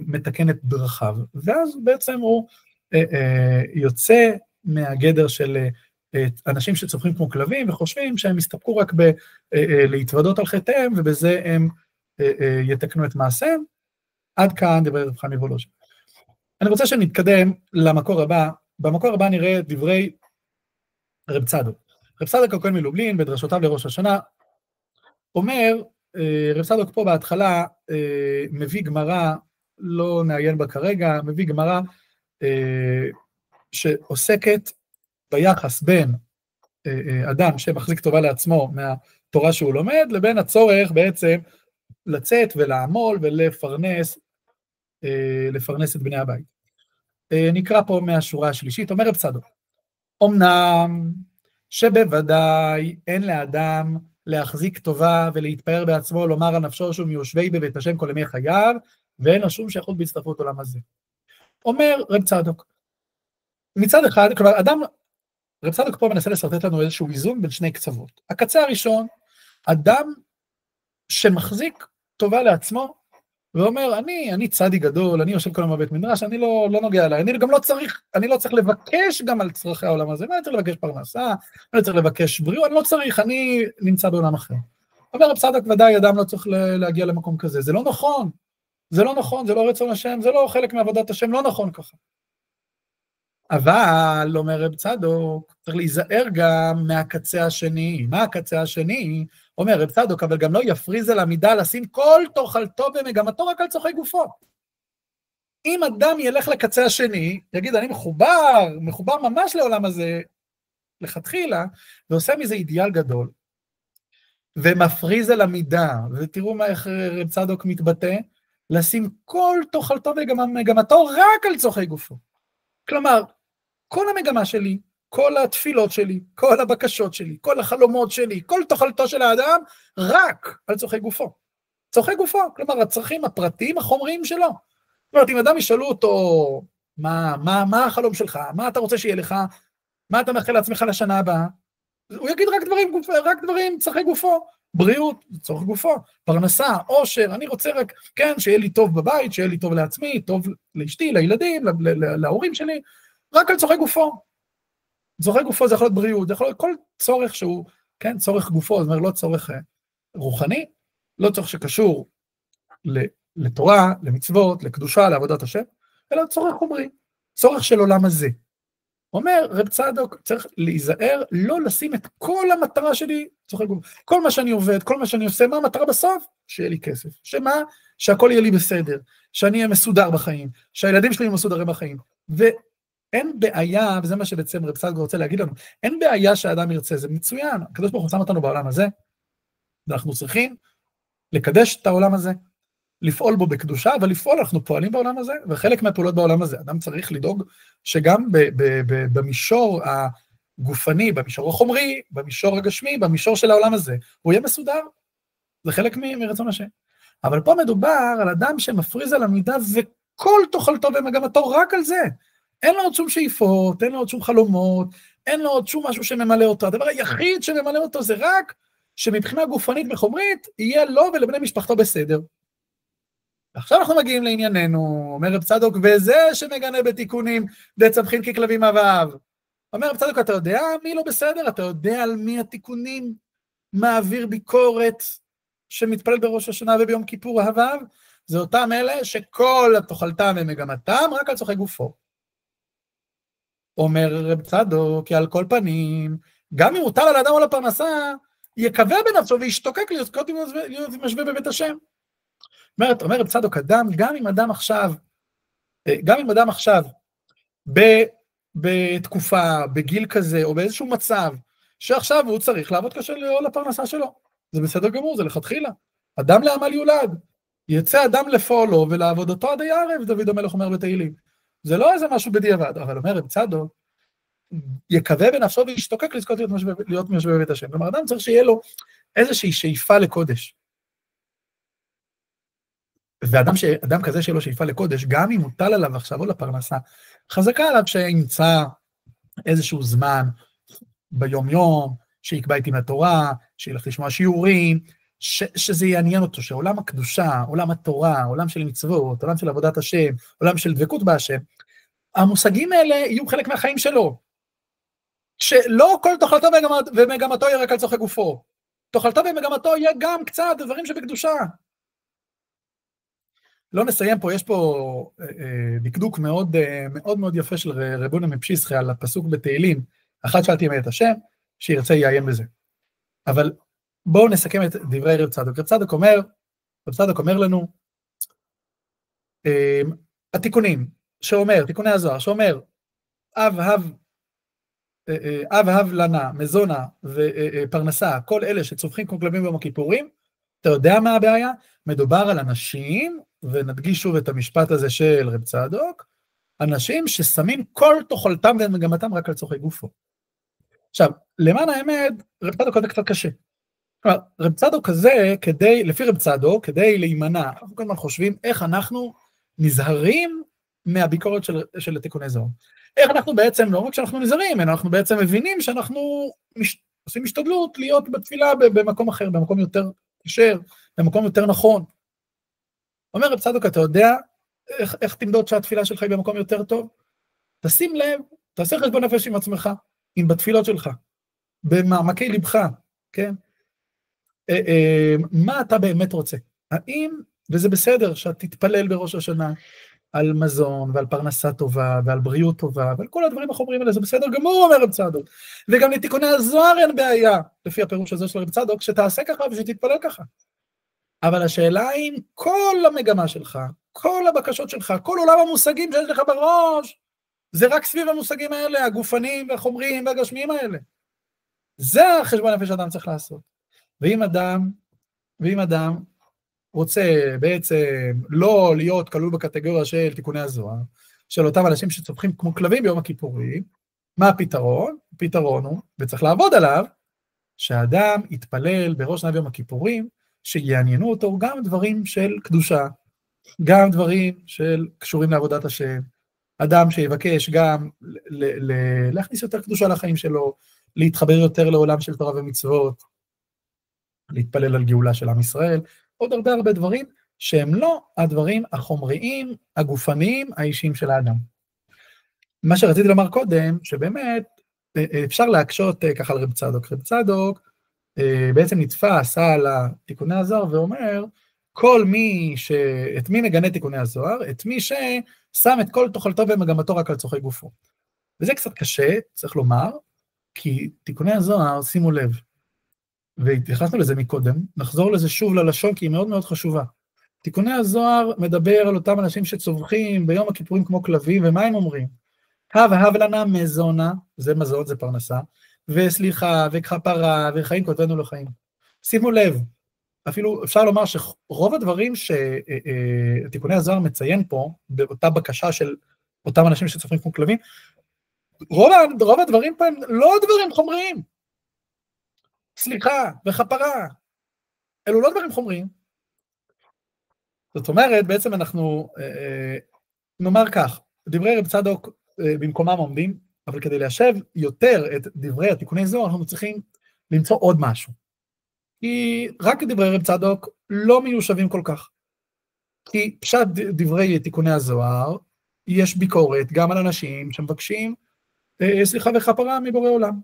מתקן את דרכיו. ואז בעצם הוא יוצא מהגדר של אנשים שצורכים כמו כלבים, וחושבים שהם יסתפקו רק להתוודות על חטאיהם, ובזה הם יתקנו את מעשיהם. עד כאן דברי רב חיים מוולוז'ין. אני רוצה שנתקדם למקור הבא. במקור הבא נראה דברי רב צדוק. רב צדוק הכהן מלובלין, בדרשותיו לראש השנה, אומר, רב צדוק פה בהתחלה מביא גמרא, לא נעיין בה כרגע, מביא גמרא שעוסקת ביחס בין אדם שמחזיק טובה לעצמו מהתורה שהוא לומד, לבין הצורך בעצם לצאת ולעמול ולפרנס את בני הבית. נקרא פה מהשורה השלישית, אומר רב צדוק, אמנם שבוודאי אין לאדם להחזיק טובה ולהתפאר בעצמו, לומר על נפשו שהוא מיושבי בבית השם כל ימי חייו, ואין לו שום שייכות בהצטרפות עולם הזה. אומר רב צדוק, מצד אחד, כלומר, רב צדוק פה מנסה לסרטט לנו איזשהו איזון בין שני קצוות. הקצה הראשון, אדם שמחזיק טובה לעצמו, ואומר, אני צדי גדול, אני יושב כל יום בבית מדרש, אני לא נוגע אליי, אני לא צריך לבקש גם על צרכי העולם הזה, אני צריך לבקש פרנסה, אני צריך לבקש בריאות, אני לא צריך, אני נמצא בעולם אחר. אומר רב צדוק, ודאי, אדם לא צריך להגיע למקום כזה, זה לא נכון, זה לא רצון השם, זה לא חלק מעבודת השם, לא נכון ככה. אבל, אומר רב צדוק, צריך להיזהר גם מהקצה השני. מה הקצה השני? אומר רב צדוק, אבל גם לא יפריז על המידה לשים כל תאכלתו במגמתו רק על צורכי גופו. אם אדם ילך לקצה השני, יגיד, אני מחובר ממש לעולם הזה, לכתחילה, ועושה מזה אידיאל גדול, ומפריז על המידה, ותראו איך רב צדוק מתבטא, לשים כל תאכלתו במגמתו רק על צורכי גופו. כלומר, כל המגמה שלי, כל התפילות שלי, כל הבקשות שלי, כל החלומות שלי, כל תאכלתו של האדם, רק על צורכי גופו. צורכי גופו, כלומר, הצרכים הפרטיים, החומריים שלו. זאת אומרת, אם אדם ישאלו אותו, מה החלום שלך? מה אתה רוצה שיהיה לך? מה אתה מאחל לעצמך לשנה הבאה? הוא יגיד רק דברים, צורכי גופו. בריאות, צורך גופו. פרנסה, עושר, אני רוצה רק, כן, שיהיה לי טוב בבית, שיהיה לי טוב לעצמי, טוב לאשתי, לילדים, להורים שלי, רק על צורכי גופו. צורכי גופו זה יכול להיות בריאות, זה יכול להיות כל צורך שהוא, כן, צורך גופו, זאת אומרת, לא צורך רוחני, לא צורך שקשור לתורה, למצוות, לקדושה, לעבודת השם, אלא צורך חומרי, צורך של עולם הזה. אומר רב צדוק, צריך להיזהר, לא לשים את כל המטרה שלי, צורכי גופו, כל מה שאני עובד, כל מה שאני עושה, מה המטרה בסוף? שיהיה לי כסף. שמה? שהכל יהיה לי בסדר, שאני אהיה מסודר בחיים, שהילדים שלי יהיו מסודרים בחיים, אין בעיה, וזה מה שבעצם רב צדוק רוצה להגיד לנו, אין בעיה שהאדם ירצה, זה מצוין, הקדוש ברוך הוא שם אותנו בעולם הזה, ואנחנו צריכים לקדש את העולם הזה, לפעול בו בקדושה, אבל לפעול, אנחנו פועלים בעולם הזה, וחלק מהפעולות בעולם הזה, אדם צריך לדאוג שגם במישור הגופני, במישור החומרי, במישור הגשמי, במישור של העולם הזה, הוא יהיה מסודר, זה חלק מרצון השם. אבל פה מדובר על אדם שמפריז על המידה וכל תוכלתו ומגמתו רק על זה. אין לו עוד שום שאיפות, אין לו עוד שום חלומות, אין לו עוד שום משהו שממלא אותו. הדבר היחיד שממלא אותו זה רק שמבחינה גופנית וחומרית יהיה לו ולבני משפחתו בסדר. עכשיו אנחנו מגיעים לענייננו, אומר רב צדוק, וזה שמגנה בתיקונים וצמחים ככלבים אבב. אומר רב צדוק, אתה יודע מי לא בסדר? אתה יודע על מי התיקונים מעביר ביקורת שמתפלל בראש השנה וביום כיפור אהביו? זה אותם אלה שכל תאכלתם ומגמתם רק על צורכי גופו. אומר רב צדוק, כי על כל פנים, גם אם הוטל על האדם או לפרנסה, יקווה בנפשו וישתוקק להיות משווה בבית השם. אומר רב צדוק, גם אם אדם עכשיו, בתקופה, בגיל כזה, או באיזשהו מצב, שעכשיו הוא צריך לעבוד קשה לפרנסה שלו. זה בסדר גמור, זה לכתחילה. אדם לעמל יולד. יצא אדם לפועלו ולעבודתו עד הערב, דוד המלך אומר בתהילים. זה לא איזה משהו בדיעבד, אבל אומר רב צדוק, יקווה בנפשו וישתוקק לזכות להיות משווה בבית השם. כלומר, אדם צריך שיהיה לו איזושהי שאיפה לקודש. ואדם כזה שיהיה לו שאיפה לקודש, גם אם מוטל עליו עכשיו או לפרנסה, חזקה עליו שימצא איזשהו זמן ביום יום, שיקבע איתי מהתורה, שילך לשמוע שיעורים, שזה יעניין אותו, שעולם הקדושה, עולם התורה, עולם של מצוות, עולם של עבודת השם, עולם של דבקות בהשם, המושגים האלה יהיו חלק מהחיים שלו. שלא כל תאכלתו ומגמתו יהיה רק על צורכי גופו. תאכלתו ומגמתו יהיה גם קצת דברים שבקדושה. לא נסיים פה, יש פה דקדוק מאוד מאוד מאוד יפה של רבונה מפשיסחי על הפסוק בתהילים, אחת שאלתי מאת השם, שירצה יעיין בזה. אבל בואו נסכם את דברי רב צדוק. רב צדוק אומר לנו, התיקונים שאומר, תיקוני הזוהר, שאומר, אב לנה, מזונה ופרנסה, כל אלה שצווחים כמו כלבים ביום הכיפורים, אתה יודע מה הבעיה? מדובר על אנשים, ונדגיש שוב את המשפט הזה של רב צדוק, אנשים ששמים כל תאכלתם ומגמתם רק על צורכי גופו. עכשיו, למען האמת, רב צדוק הזה קצת קשה. כלומר, רב צדוק הזה, לפי רב צדוק, כדי להימנע, אנחנו כל הזמן חושבים איך אנחנו נזהרים מהביקורת של התיקוני זוהר. איך אנחנו בעצם, לא רק שאנחנו נזהרים, אנחנו בעצם מבינים שאנחנו עושים השתדלות להיות בתפילה במקום אחר, במקום יותר קשר, במקום יותר נכון. אומר רב צדוק, אתה יודע איך תמדוד שהתפילה שלך היא במקום יותר טוב? תשים לב, תעשה חשבון נפש עם עצמך, עם בתפילות שלך, במעמקי לבך, כן? מה אתה באמת רוצה? האם, וזה בסדר שאת תתפלל בראש השנה, על מזון ועל פרנסה טובה ועל בריאות טובה ועל כל הדברים החומרים האלה, זה בסדר גמור, אומר רב צדוק. וגם לתיקוני הזוהר אין בעיה, לפי הפירוש הזה של רב צדוק, שתעשה ככה ושתתפלל ככה. אבל השאלה היא, כל המגמה שלך, כל הבקשות שלך, כל עולם המושגים שיש לך בראש, זה רק סביב המושגים האלה, הגופניים והחומריים והגשמיים האלה. זה החשבון נפש שאדם צריך לעשות. ואם אדם רוצה בעצם לא להיות כלול בקטגוריה של תיקוני הזוהר, של אותם אנשים שצווחים כמו כלבים ביום הכיפורים, מה הפתרון? הפתרון הוא, וצריך לעבוד עליו, שהאדם יתפלל בראש שנה ביום הכיפורים, שיעניינו אותו גם דברים של קדושה, גם דברים של קשורים לעבודת השם, אדם שיבקש גם להכניס יותר קדושה לחיים שלו, להתחבר יותר לעולם של תורה ומצוות, להתפלל על גאולה של עם ישראל, עוד הרבה דברים שהם לא הדברים החומריים, הגופניים, האישיים של האדם. מה שרציתי לומר קודם, שבאמת אפשר להקשות ככה על רב צדוק. רב צדוק בעצם נתפס על תיקוני הזוהר ואומר, את מי מגנה תיקוני הזוהר? את מי ששם את כל תאכלתו ומגמתו רק על צורכי גופו. וזה קצת קשה, צריך לומר, כי תיקוני הזוהר, שימו לב, והתייחסנו לזה מקודם, נחזור לזה שוב ללשון, כי היא מאוד מאוד חשובה. תיקוני הזוהר מדבר על אותם אנשים שצווחים ביום הכיפורים כמו כלבים, ומה הם אומרים? הב לנה מזונה, זה מזון, זה פרנסה, וסליחה, וכפרה, וחיים כותבנו לחיים. שימו לב, אפילו אפשר לומר שרוב הדברים שתיקוני הזוהר מציין פה, באותה בקשה של אותם אנשים שצווחים כמו כלבים, רוב הדברים פה הם לא דברים חומריים. סליחה וחפרה, אלו לא דברים חומריים. זאת אומרת, בעצם אנחנו נאמר כך, דברי רב צדוק במקומם עומדים, אבל כדי ליישב יותר את דברי התיקוני זוהר, אנחנו צריכים למצוא עוד משהו. כי רק דברי רב צדוק לא מיושבים כל כך. כי פשט דברי תיקוני הזוהר, יש ביקורת גם על אנשים שמבקשים סליחה וכפרה מבורא עולם.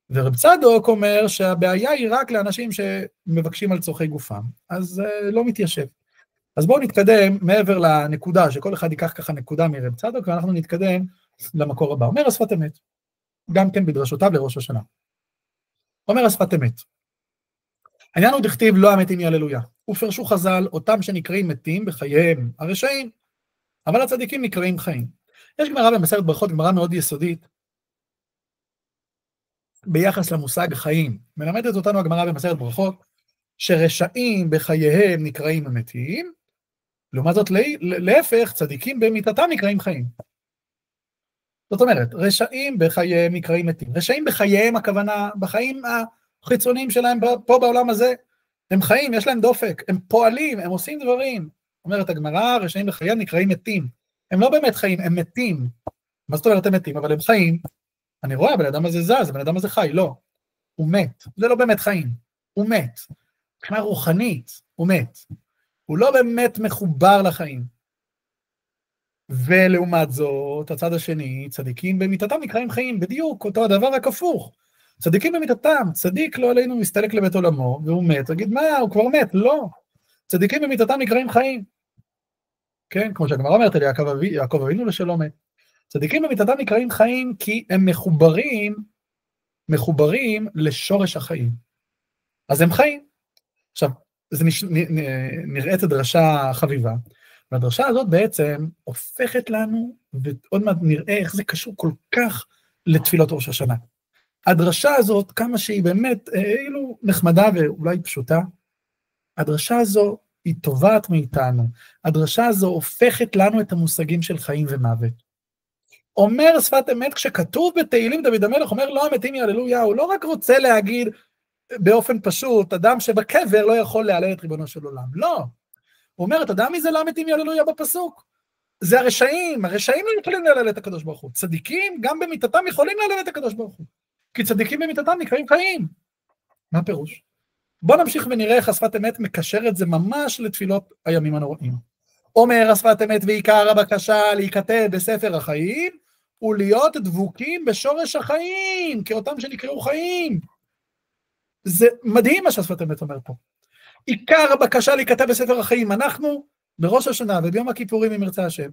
ורב צדוק אומר שהבעיה היא רק לאנשים שמבקשים על צורכי גופם, אז לא מתיישב. אז בואו נתקדם מעבר לנקודה, שכל אחד ייקח ככה נקודה מרב צדוק, ואנחנו נתקדם למקור הבא. אומר השפת אמת, גם כן בדרשותיו לראש השנה. אומר השפת אמת, העניין הוא דכתיב לא המתים יהללויה, ופרשו חז"ל אותם שנקראים מתים בחייהם הרשעים, אבל הצדיקים נקראים חיים. יש גמרא במסכת ברכות, גמרא מאוד יסודית, ביחס למושג חיים. מלמדת אותנו הגמרא במסכת ברכות, שרשעים בחייהם נקראים מתים, לעומת זאת להפך, צדיקים במיתתם נקראים חיים. זאת אומרת, רשעים בחייהם נקראים מתים. רשעים בחייהם, הכוונה, בחיים החיצוניים שלהם פה בעולם הזה, הם חיים, יש להם דופק, הם פועלים, הם עושים דברים. אומרת הגמרא, רשעים בחייהם נקראים מתים. הם לא באמת חיים, הם מתים. מה זאת אומרת הם מתים? אבל הם חיים. אני רואה, הבן אדם הזה זז, הבן אדם הזה חי, לא. הוא מת. זה לא באמת חיים. הוא מת. מבחינה רוחנית, הוא מת. הוא לא באמת מחובר לחיים. ולעומת זאת, הצד השני, צדיקים במיתתם נקראים חיים, בדיוק, אותו הדבר רק הפוך. צדיקים במיתתם, צדיק לא עלינו מסתלק לבית עולמו, והוא מת, תגיד מה, הוא כבר מת, לא. צדיקים במיתתם נקראים חיים. כן, כמו שהגמרא אומרת על יעקב אבינו לשלום מת. צדיקים במיתתם נקראים חיים, כי הם מחוברים לשורש החיים. אז הם חיים. עכשיו, זה נראית הדרשה חביבה, והדרשה הזאת בעצם הופכת לנו, ועוד מעט נראה איך זה קשור כל כך לתפילות ראש השנה. הדרשה הזאת, כמה שהיא באמת אילו נחמדה ואולי פשוטה, הדרשה הזו היא טובעת מאיתנו, הדרשה הזו הופכת לנו את המושגים של חיים ומוות. אומר שפת אמת, כשכתוב בתהילים דוד המלך, אומר לא המתים יהללויה, הוא לא רק רוצה להגיד באופן פשוט, אדם שבקבר לא יכול להלל את ריבונו של עולם, לא. הוא אומר, אתה יודע מי זה לא המתים יהללויה בפסוק? זה הרשעים לא יכולים להלל את הקדוש ברוך הוא, צדיקים גם במיתתם יכולים להלל את הקדוש ברוך הוא, כי צדיקים במיתתם נקראים חיים. מה הפירוש? בוא נמשיך ונראה איך השפת אמת מקשר את זה ממש לתפילות הימים הנוראים. אומר השפת אמת, ועיקר הבקשה להיכתב בספר החיים, ולהיות דבוקים בשורש החיים, כאותם שנקראו חיים. זה מדהים מה שהשפת אמת אומר פה. עיקר הבקשה להיכתב בספר החיים, אנחנו בראש השנה וביום הכיפורים אם ירצה השם,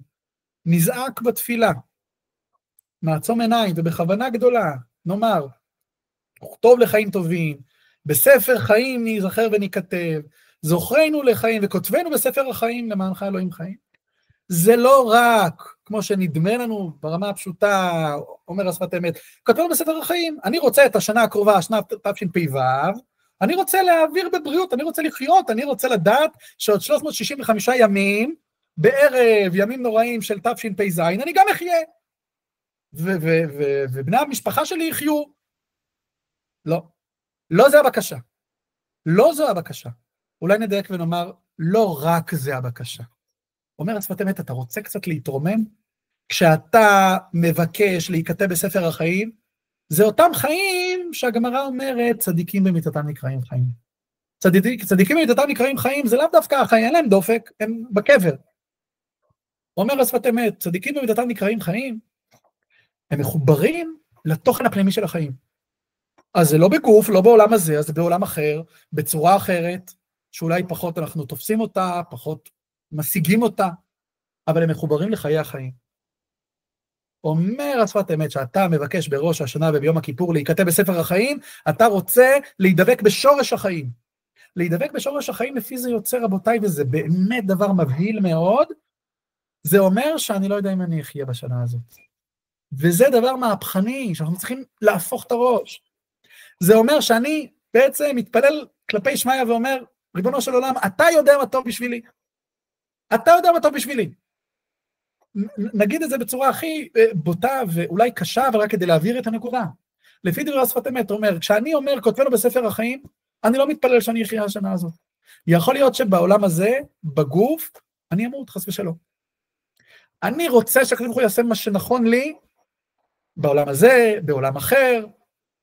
נזעק בתפילה, מעצום עיניים ובכוונה גדולה, נאמר, כתוב לחיים טובים, בספר חיים נזכר ונכתב, זוכרנו לחיים וכותבנו בספר החיים למענך אלוהים חיים. זה לא רק, כמו שנדמה לנו ברמה הפשוטה, אומר השפת אמת, כותבנו בספר החיים, אני רוצה את השנה הקרובה, השנה תשפ"ו, אני רוצה להעביר בבריאות, אני רוצה לחיות, אני רוצה לדעת שעוד 365 ימים, בערב ימים נוראים של תשפ"ז, אני גם אחיה. ובני המשפחה שלי יחיו. לא. לא זה הבקשה. לא זו הבקשה. אולי נדייק ונאמר, לא רק זה הבקשה. אומר השפת אמת, אתה רוצה קצת להתרומם? כשאתה מבקש להיכתב בספר החיים, זה אותם חיים שהגמרא אומרת, צדיקים במיתתם נקראים חיים. צדיקים במיתתם נקראים חיים, זה לאו דווקא החיים, אין להם דופק, הם בקבר. אומר השפת אמת, צדיקים במיתתם נקראים חיים, הם מחוברים לתוכן הפנימי של החיים. אז זה לא בגוף, לא בעולם הזה, אז זה בעולם אחר, בצורה אחרת, שאולי פחות אנחנו תופסים אותה, פחות משיגים אותה, אבל הם מחוברים לחיי החיים. אומר השפת אמת שאתה מבקש בראש השנה וביום הכיפור להיכתב בספר החיים, אתה רוצה להידבק בשורש החיים. להידבק בשורש החיים לפי זה יוצא רבותיי, וזה באמת דבר מבהיל מאוד, זה אומר שאני לא יודע אם אני אחיה בשנה הזאת. וזה דבר מהפכני, שאנחנו צריכים להפוך את הראש. זה אומר שאני בעצם מתפלל כלפי שמיה ואומר, ריבונו של עולם, אתה יודע מה טוב בשבילי. אתה יודע מה טוב בשבילי. נגיד את זה בצורה הכי בוטה ואולי קשה, אבל רק כדי להעביר את הנקודה. לפי דברי השפת אמת, אומר, כשאני אומר, כותבנו בספר החיים, אני לא מתפלל שאני אחיה השנה הזאת. יכול להיות שבעולם הזה, בגוף, אני אמות, חס ושלום. אני רוצה שהקדוש ברוך הוא יעשה מה שנכון לי, בעולם הזה, בעולם אחר,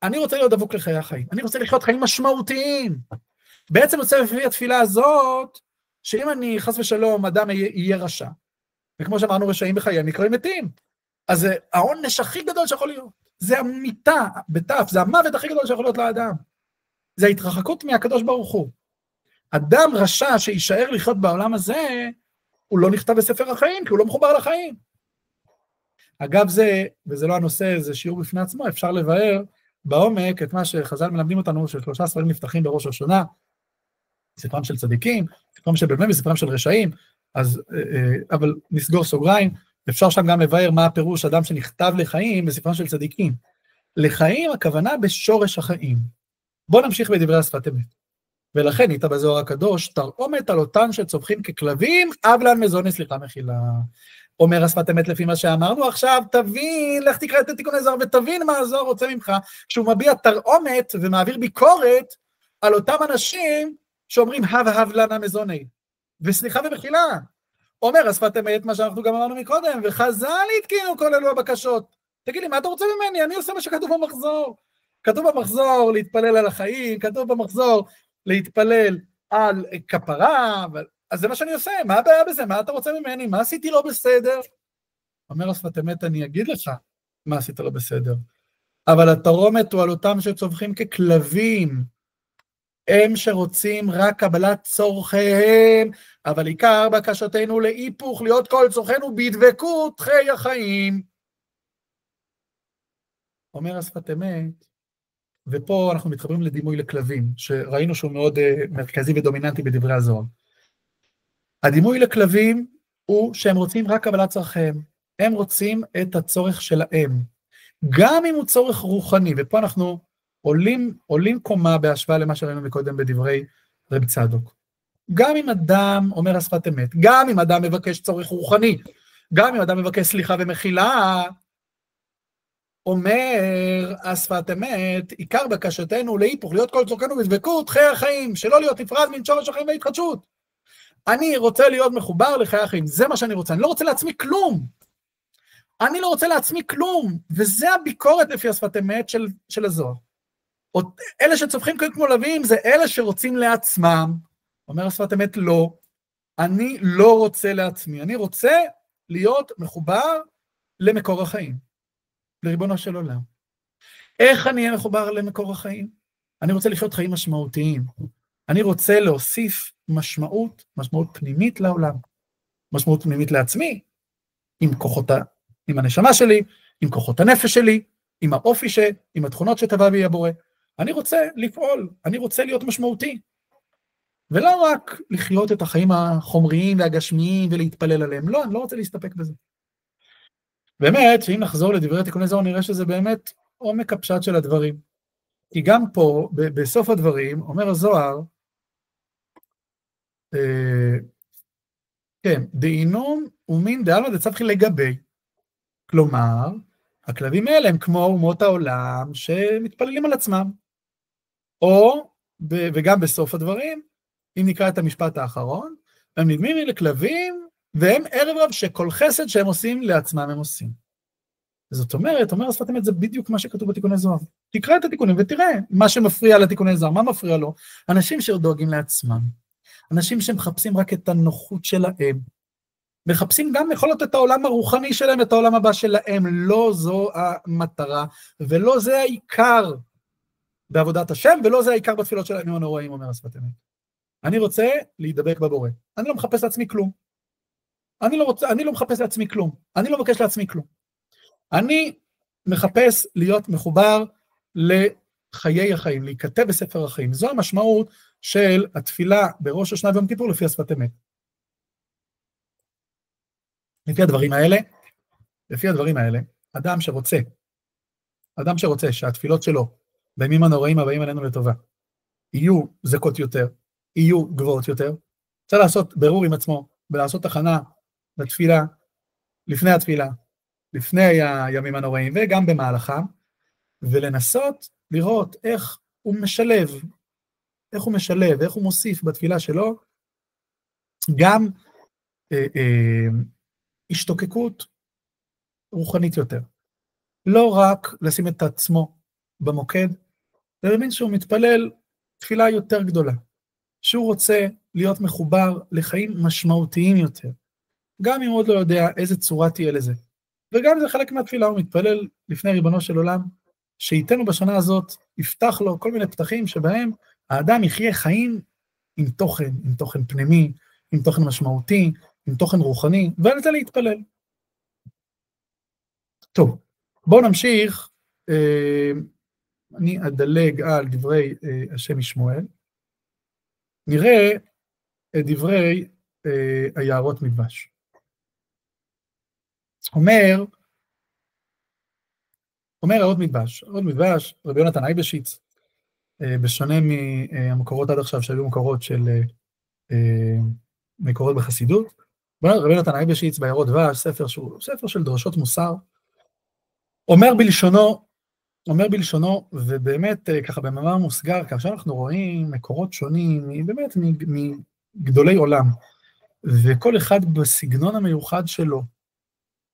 אני רוצה להיות דבוק לחיי החיים, אני רוצה לחיות חיים משמעותיים. בעצם רוצה לפי התפילה הזאת, שאם אני חס ושלום, אדם יהיה רשע, וכמו שאמרנו רשעים בחיים, נקראים מתים, אז זה העונש הכי גדול שיכול להיות, זה המיטה, בתף, זה המוות הכי גדול שיכול להיות לאדם, זה ההתרחקות מהקדוש ברוך הוא. אדם רשע שישאר לחיות בעולם הזה, הוא לא נכתב בספר החיים, כי הוא לא מחובר לחיים. אגב זה, וזה לא הנושא, זה שיעור בפני עצמו, אפשר לבאר בעומק את מה שחז"ל מלמדים אותנו, ששלושה ספרים נפתחים בראש השנה, ספרם של צדיקים, ספרם של בני וספרם של רשעים, אז, אבל נסגור סוגריים, אפשר שם גם לבאר מה הפירוש אדם שנכתב לחיים בספרם של צדיקים. לחיים הכוונה בשורש החיים. בואו נמשיך בדברי השפת אמת. ולכן איתה בזוהר הקדוש, תרעומת על אותן שצומחים ככלבים, אבלן מזון סליחה מחילה. אומר השפת אמת לפי מה שאמרנו, עכשיו תבין, לך תקרא את תיקוני זוהר ותבין מה הזוהר רוצה ממך, כשהוא מביע תרעומת ומעביר ביקורת על אותם אנשים שאומרים הב לנה מזוני, וסליחה ומחילה. אומר השפת אמת מה שאנחנו גם אמרנו מקודם, וחז"ל התקינו כל אלו הבקשות. תגיד לי, מה אתה רוצה ממני? אני עושה מה שכתוב במחזור. כתוב במחזור להתפלל על החיים, כתוב במחזור להתפלל על כפרה, אז זה מה שאני עושה, מה הבעיה בזה? מה אתה רוצה ממני? מה עשיתי לא בסדר? אומר השפת אמת, אני אגיד לך מה עשית לא בסדר. אבל התרעומת הוא על אותם שצומחים ככלבים, הם שרוצים רק קבלת צורכיהם, אבל עיקר בקשתנו להיפוך, להיות כל צורכנו בדבקות חיי החיים. אומר השפת אמת, ופה אנחנו מתחברים לדימוי לכלבים, שראינו שהוא מאוד מרכזי ודומיננטי בדברי הזוהר. הדימוי לכלבים הוא שהם רוצים רק קבלת צורכיהם, הם רוצים את הצורך שלהם, גם אם הוא צורך רוחני, ופה אנחנו עולים קומה בהשוואה למה שראינו מקודם בדברי רב צדוק. גם אם אדם אומר השפת אמת, גם אם אדם מבקש צורך רוחני, גם אם אדם מבקש סליחה ומחילה, אומר השפת אמת, עיקר בקשתנו להיפוך, להיות כל צורכנו בדבקות חיי החיים, שלא להיות נפרד מן שורש החיים וההתחדשות. אני רוצה להיות מחובר לחיי החיים, זה מה שאני רוצה, אני לא רוצה לעצמי כלום. אני לא רוצה לעצמי כלום, וזה הביקורת לפי השפת אמת של הזוהר. אלה שצופחים כמו לווים, זה אלה שרוצים לעצמם. אומר השפת אמת, לא. אני לא רוצה לעצמי, אני רוצה להיות מחובר למקור החיים, לריבונו של עולם. איך אני אהיה מחובר למקור החיים? אני רוצה לחיות חיים משמעותיים. אני רוצה להוסיף משמעות פנימית לעולם. משמעות פנימית לעצמי, עם הנשמה שלי, עם כוחות הנפש שלי, עם האופי עם התכונות שטבע בי הבורא. אני רוצה לפעול, אני רוצה להיות משמעותי. ולא רק לחיות את החיים החומריים והגשמיים ולהתפלל עליהם. לא, אני לא רוצה להסתפק בזה. באמת, שאם נחזור לדברי תיקוני זוהר, נראה שזה באמת עומק הפשט של הדברים. כי גם פה, בסוף הדברים, אומר הזוהר, כן, דאינום ומין דאלמה דצפחי לגבי. כלומר, הכלבים האלה הם כמו אומות העולם שמתפללים על עצמם. או, וגם בסוף הדברים, אם נקרא את המשפט האחרון, הם נדמים לי לכלבים, והם ערב רב שכל חסד שהם עושים לעצמם הם עושים. זאת אומרת, אומר השפת אמת, זה בדיוק מה שכתוב בתיקוני זוהר. תקרא את התיקונים ותראה מה שמפריע לתיקוני זוהר, מה מפריע לו? אנשים שדואגים לעצמם, אנשים שמחפשים רק את הנוחות שלהם, מחפשים גם יכול להיות את העולם הרוחני שלהם, את העולם הבא שלהם, לא זו המטרה, ולא זה העיקר בעבודת השם, ולא זה העיקר בתפילות של הימים הנוראים, אומר השפת אמת. אני רוצה להידבק בבורא, אני לא מחפש לעצמי כלום, אני לא מחפש לעצמי כלום, אני לא מבקש לעצמי כלום, אני מחפש להיות מחובר לחיי החיים, להיכתב בספר החיים, זו המשמעות של התפילה בראש השנה ויום כיפור לפי השפת אמת. לפי הדברים האלה, אדם שרוצה שהתפילות שלו, בימים הנוראים הבאים עלינו לטובה, יהיו זקות יותר, יהיו גבוהות יותר, צריך לעשות ברור עם עצמו, ולעשות הכנה לתפילה, לפני התפילה, לפני הימים הנוראים, וגם במהלכם, ולנסות לראות איך הוא משלב איך הוא משלב, איך הוא מוסיף בתפילה שלו, גם השתוקקות רוחנית יותר. לא רק לשים את עצמו במוקד, זה להבין שהוא מתפלל תפילה יותר גדולה, שהוא רוצה להיות מחובר לחיים משמעותיים יותר, גם אם הוא עוד לא יודע איזה צורה תהיה לזה. וגם זה חלק מהתפילה, הוא מתפלל לפני ריבונו של עולם, שייתנו בשנה הזאת, יפתח לו כל מיני פתחים שבהם האדם יחיה חיים עם תוכן פנימי, עם תוכן משמעותי, עם תוכן רוחני, ועל זה להתפלל. טוב, בואו נמשיך, אני אדלג על דברי השם משמואל, נראה את דברי היערות מדבש. אומר יערות מדבש, רבי יונתן אייבשיץ, בשונה מהמקורות עד עכשיו, שהיו מקורות של מקורות בחסידות, רבי יונתן אייבשיץ ביערות דבש, ספר של דרשות מוסר, אומר בלשונו, ובאמת ככה במאמר מוסגר, כאשר אנחנו רואים מקורות שונים, באמת מגדולי עולם, וכל אחד בסגנון המיוחד שלו,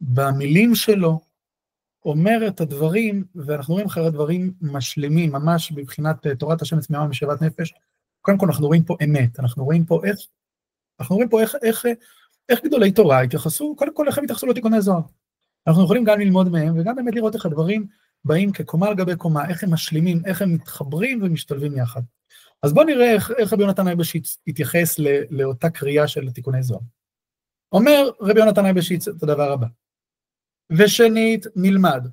במילים שלו, אומר את הדברים, ואנחנו רואים אחרי הדברים משלימים, ממש בבחינת תורת השם צמיחה משאבת נפש. קודם כל אנחנו רואים פה אמת, אנחנו רואים פה איך גדולי תורה התייחסו, קודם כל איך הם התייחסו לתיקוני זוהר. אנחנו יכולים גם ללמוד מהם, וגם באמת לראות איך הדברים באים כקומה על גבי קומה, איך הם משלימים, איך הם מתחברים ומשתלבים יחד. אז בואו נראה איך רבי יונתן אייבשיץ התייחס לאותה קריאה של תיקוני זוהר. אומר רבי יונתן אייבשיץ את הדבר הבא, ושנית נלמד,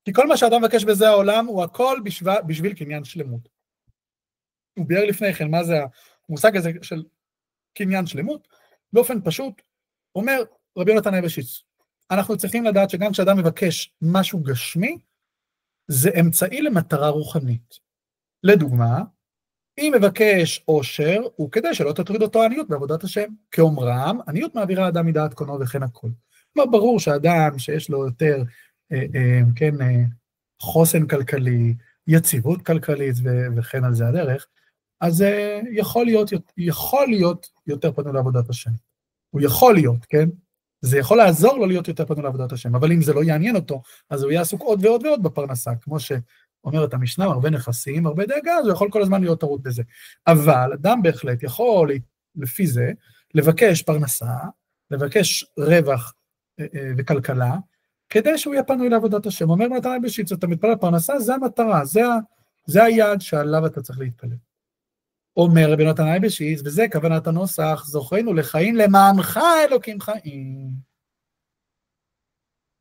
כי כל מה שאדם מבקש בזה העולם הוא הכל בשביל קניין שלמות. הוא ביאר לפני כן מה זה המושג הזה של קניין שלמות, באופן פשוט, אומר רבי יונתן אייבשיץ, אנחנו צריכים לדעת שגם כשאדם מבקש משהו גשמי, זה אמצעי למטרה רוחנית. לדוגמה, אם מבקש עושר, הוא כדי שלא תטריד אותו עניות בעבודת השם. כאומרם, עניות מעבירה אדם מדעת קונו וכן הכל. כלומר, ברור שאדם שיש לו יותר חוסן כלכלי, יציבות כלכלית וכן על זה הדרך, אז יכול להיות יותר פנוי לעבודת השם. הוא יכול להיות, כן? זה יכול לעזור לו להיות יותר פנוי לעבודת השם, אבל אם זה לא יעניין אותו, אז הוא יהיה עסוק עוד ועוד ועוד בפרנסה, כמו שאומרת המשנה, הרבה נכסים, הרבה דאגה, אז הוא יכול כל הזמן להיות טרוד בזה. אבל אדם בהחלט יכול, לפי זה, לבקש פרנסה, לבקש רווח וכלכלה, כדי שהוא יהיה פנוי לעבודת השם. אומר נתן אייבשיץ, אתה מתפלל פרנסה, זה המטרה, זה היעד שעליו אתה צריך להתפלל. אומר רבי יונתן אייבשיץ, וזה כוונת הנוסח, זוכרנו לחיים למענך אלוקים חיים.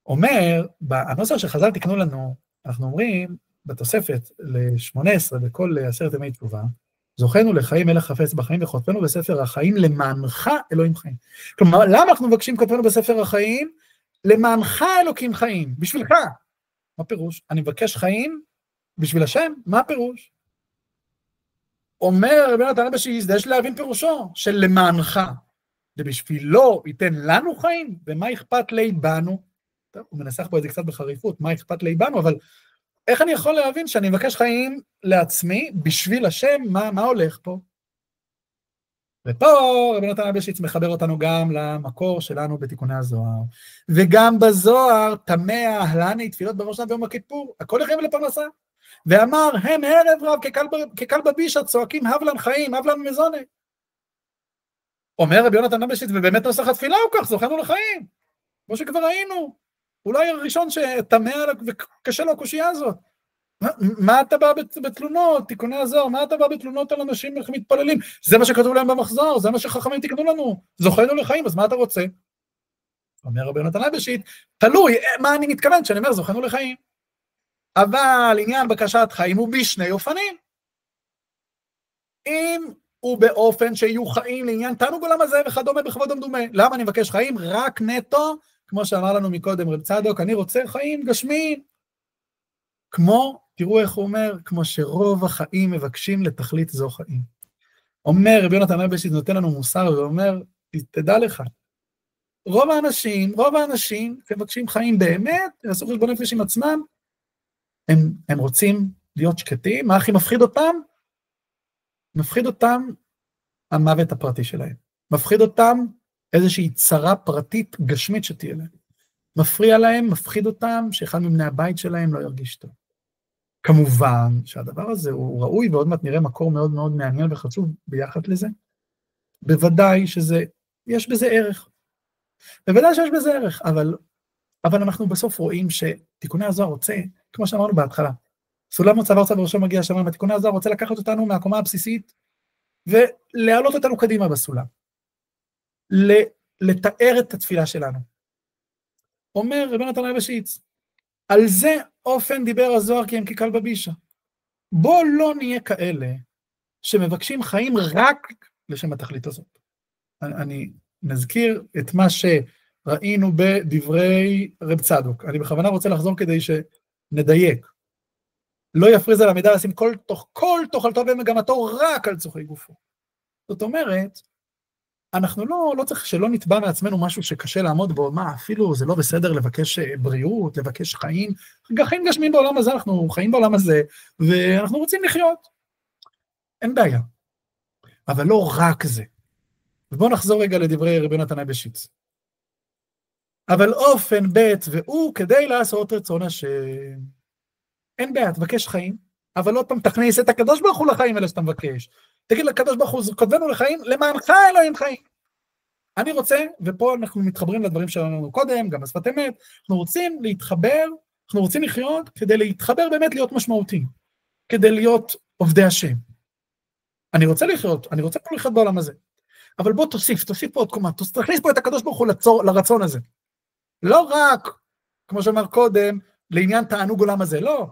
אומר, הנוסח שחז"ל תקנו לנו, אנחנו אומרים, בתוספת ל-18 בכל 10 ימי תשובה, זוכרנו לחיים מלך חפץ בחיים וכותבנו בספר החיים למענך אלוהים חיים. כלומר, למה אנחנו מבקשים כותבנו בספר החיים? למענך אלוקים חיים, בשבילך. מה פירוש? אני מבקש חיים בשביל השם? מה פירוש? אומר רבי יונתן אייבשיץ, יש להבין פירושו של למענך, ובשבילו ייתן לנו חיים, ומה אכפת לי בנו? טוב, הוא מנסח פה את זה קצת בחריפות, מה אכפת לי בנו, אבל איך אני יכול להבין שאני מבקש חיים לעצמי, בשביל השם, מה הולך פה? ופה רבי יונתן אייבשיץ מחבר אותנו גם למקור שלנו בתיקוני הזוהר, וגם בזוהר תמה אהלני תפילות בראש השנה ויום הכיפור, הכל לחיים לפרנסה. ואמר, הם ערב רב כקל בבישה, צועקים הבלן חיים, הבלן מזונה. אומר רבי יונתן אייבשיץ, ובאמת נוסח התפילה הוא כך, זוכרנו לחיים. כמו שכבר ראינו, אולי הראשון שתמה וקשה לו הקושייה הזאת. מה אתה בא בתלונות, תיקוני הזוהר, מה אתה בא בתלונות על אנשים איך מתפללים? זה מה שכתוב להם במחזור, זה מה שחכמים תקנו לנו, זוכרנו לחיים, אז מה אתה רוצה? אומר רבי יונתן אייבשיץ, תלוי, מה אני מתכוון כשאני אומר זוכרנו לחיים? אבל עניין בקשת חיים הוא בשני אופנים. אם הוא באופן שיהיו חיים לעניין תענוג עולם הזה וכדומה בכבוד המדומה. למה אני מבקש חיים? רק נטו, כמו שאמר לנו מקודם רב צדוק, אני רוצה חיים גשמיים. כמו, תראו איך הוא אומר, כמו שרוב החיים מבקשים לתכלית זו חיים. אומר רבי יונתן אייבשיץ נותן לנו מוסר ואומר, תדע לך, רוב האנשים מבקשים חיים באמת, יעשו חשבון נפש עם עצמם, הם רוצים להיות שקטים, מה הכי מפחיד אותם? מפחיד אותם המוות הפרטי שלהם. מפחיד אותם איזושהי צרה פרטית גשמית שתהיה להם. מפריע להם, מפחיד אותם, שאחד מבני הבית שלהם לא ירגיש טוב. כמובן שהדבר הזה הוא ראוי, ועוד מעט נראה מקור מאוד מאוד מעניין וחשוב ביחד לזה. בוודאי יש בזה ערך. בוודאי שיש בזה ערך, אבל אנחנו בסוף רואים שתיקוני הזוהר רוצה, כמו שאמרנו בהתחלה, סולם מוצא וארצה בראשו מגיע השמיים, תיקוני הזוהר רוצה לקחת אותנו מהקומה הבסיסית, ולהעלות אותנו קדימה בסולם. לתאר את התפילה שלנו. אומר רבי נתן אייבשיץ, על זה אופן דיבר הזוהר כי הם כקל בבישה. בוא לא נהיה כאלה שמבקשים חיים רק לשם התכלית הזאת. אני נזכיר את מה שראינו בדברי רב צדוק. אני בכוונה רוצה לחזור כדי שנדייק. לא יפריז על המידה לשים כל תוכלתו ומגמתו רק על צורכי גופו. זאת אומרת, אנחנו לא צריך שלא נתבע מעצמנו משהו שקשה לעמוד בו, מה, אפילו זה לא בסדר לבקש בריאות, לבקש חיים, חיים גשמים בעולם הזה, אנחנו חיים בעולם הזה, ואנחנו רוצים לחיות. אין בעיה. אבל לא רק זה. ובואו נחזור רגע לדברי רבי נתן אייבשיץ. אבל אופן בית והוא כדי לעשות רצון השם. אין בעיה, תבקש חיים, אבל עוד פעם תכניס את הקדוש ברוך הוא לחיים האלה שאתה מבקש. תגיד לקדוש ברוך הוא, כותבנו לחיים, למענך אלוהים חיים. אני רוצה, ופה אנחנו מתחברים לדברים שלנו קודם, גם בשפת אמת, אנחנו רוצים להתחבר, אנחנו רוצים לחיות, כדי להתחבר באמת להיות משמעותי, כדי להיות עובדי השם. אני רוצה לחיות, אני רוצה פה לחיות בעולם הזה. אבל בוא תוסיף פה עוד קומה, תכניס פה את הקדוש ברוך הוא לרצון הזה. לא רק, כמו שאמר קודם, לעניין תענוג עולם הזה, לא.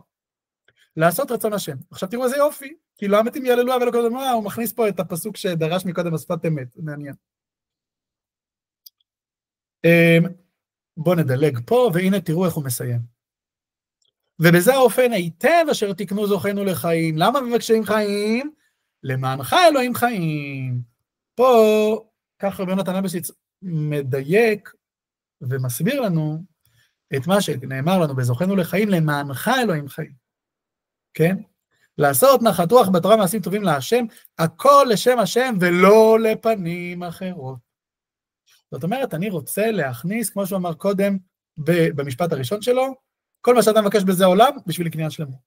לעשות רצון השם. עכשיו תראו איזה יופי, כי לא המתים יעללו, אבל לא קודם, הוא מכניס פה את הפסוק שדרש מקודם בשפת אמת, מעניין. בואו נדלג פה, והנה תראו איך הוא מסיים. ובזה האופן היטב אשר תקנו זוכנו לחיים. למה מבקשים חיים? למענך אלוהים חיים. פה, כך רבי נתן אייבשיץ מדייק ומסביר לנו את מה שנאמר לנו בזוכנו לחיים, למענך אלוהים חיים. כן? לעשות נחת רוח בתורה מעשים טובים להשם, הכל לשם השם ולא לפנים אחרות. זאת אומרת, אני רוצה להכניס, כמו שהוא אמר קודם, במשפט הראשון שלו, כל מה שאתה מבקש בזה העולם, בשביל קניין שלמו.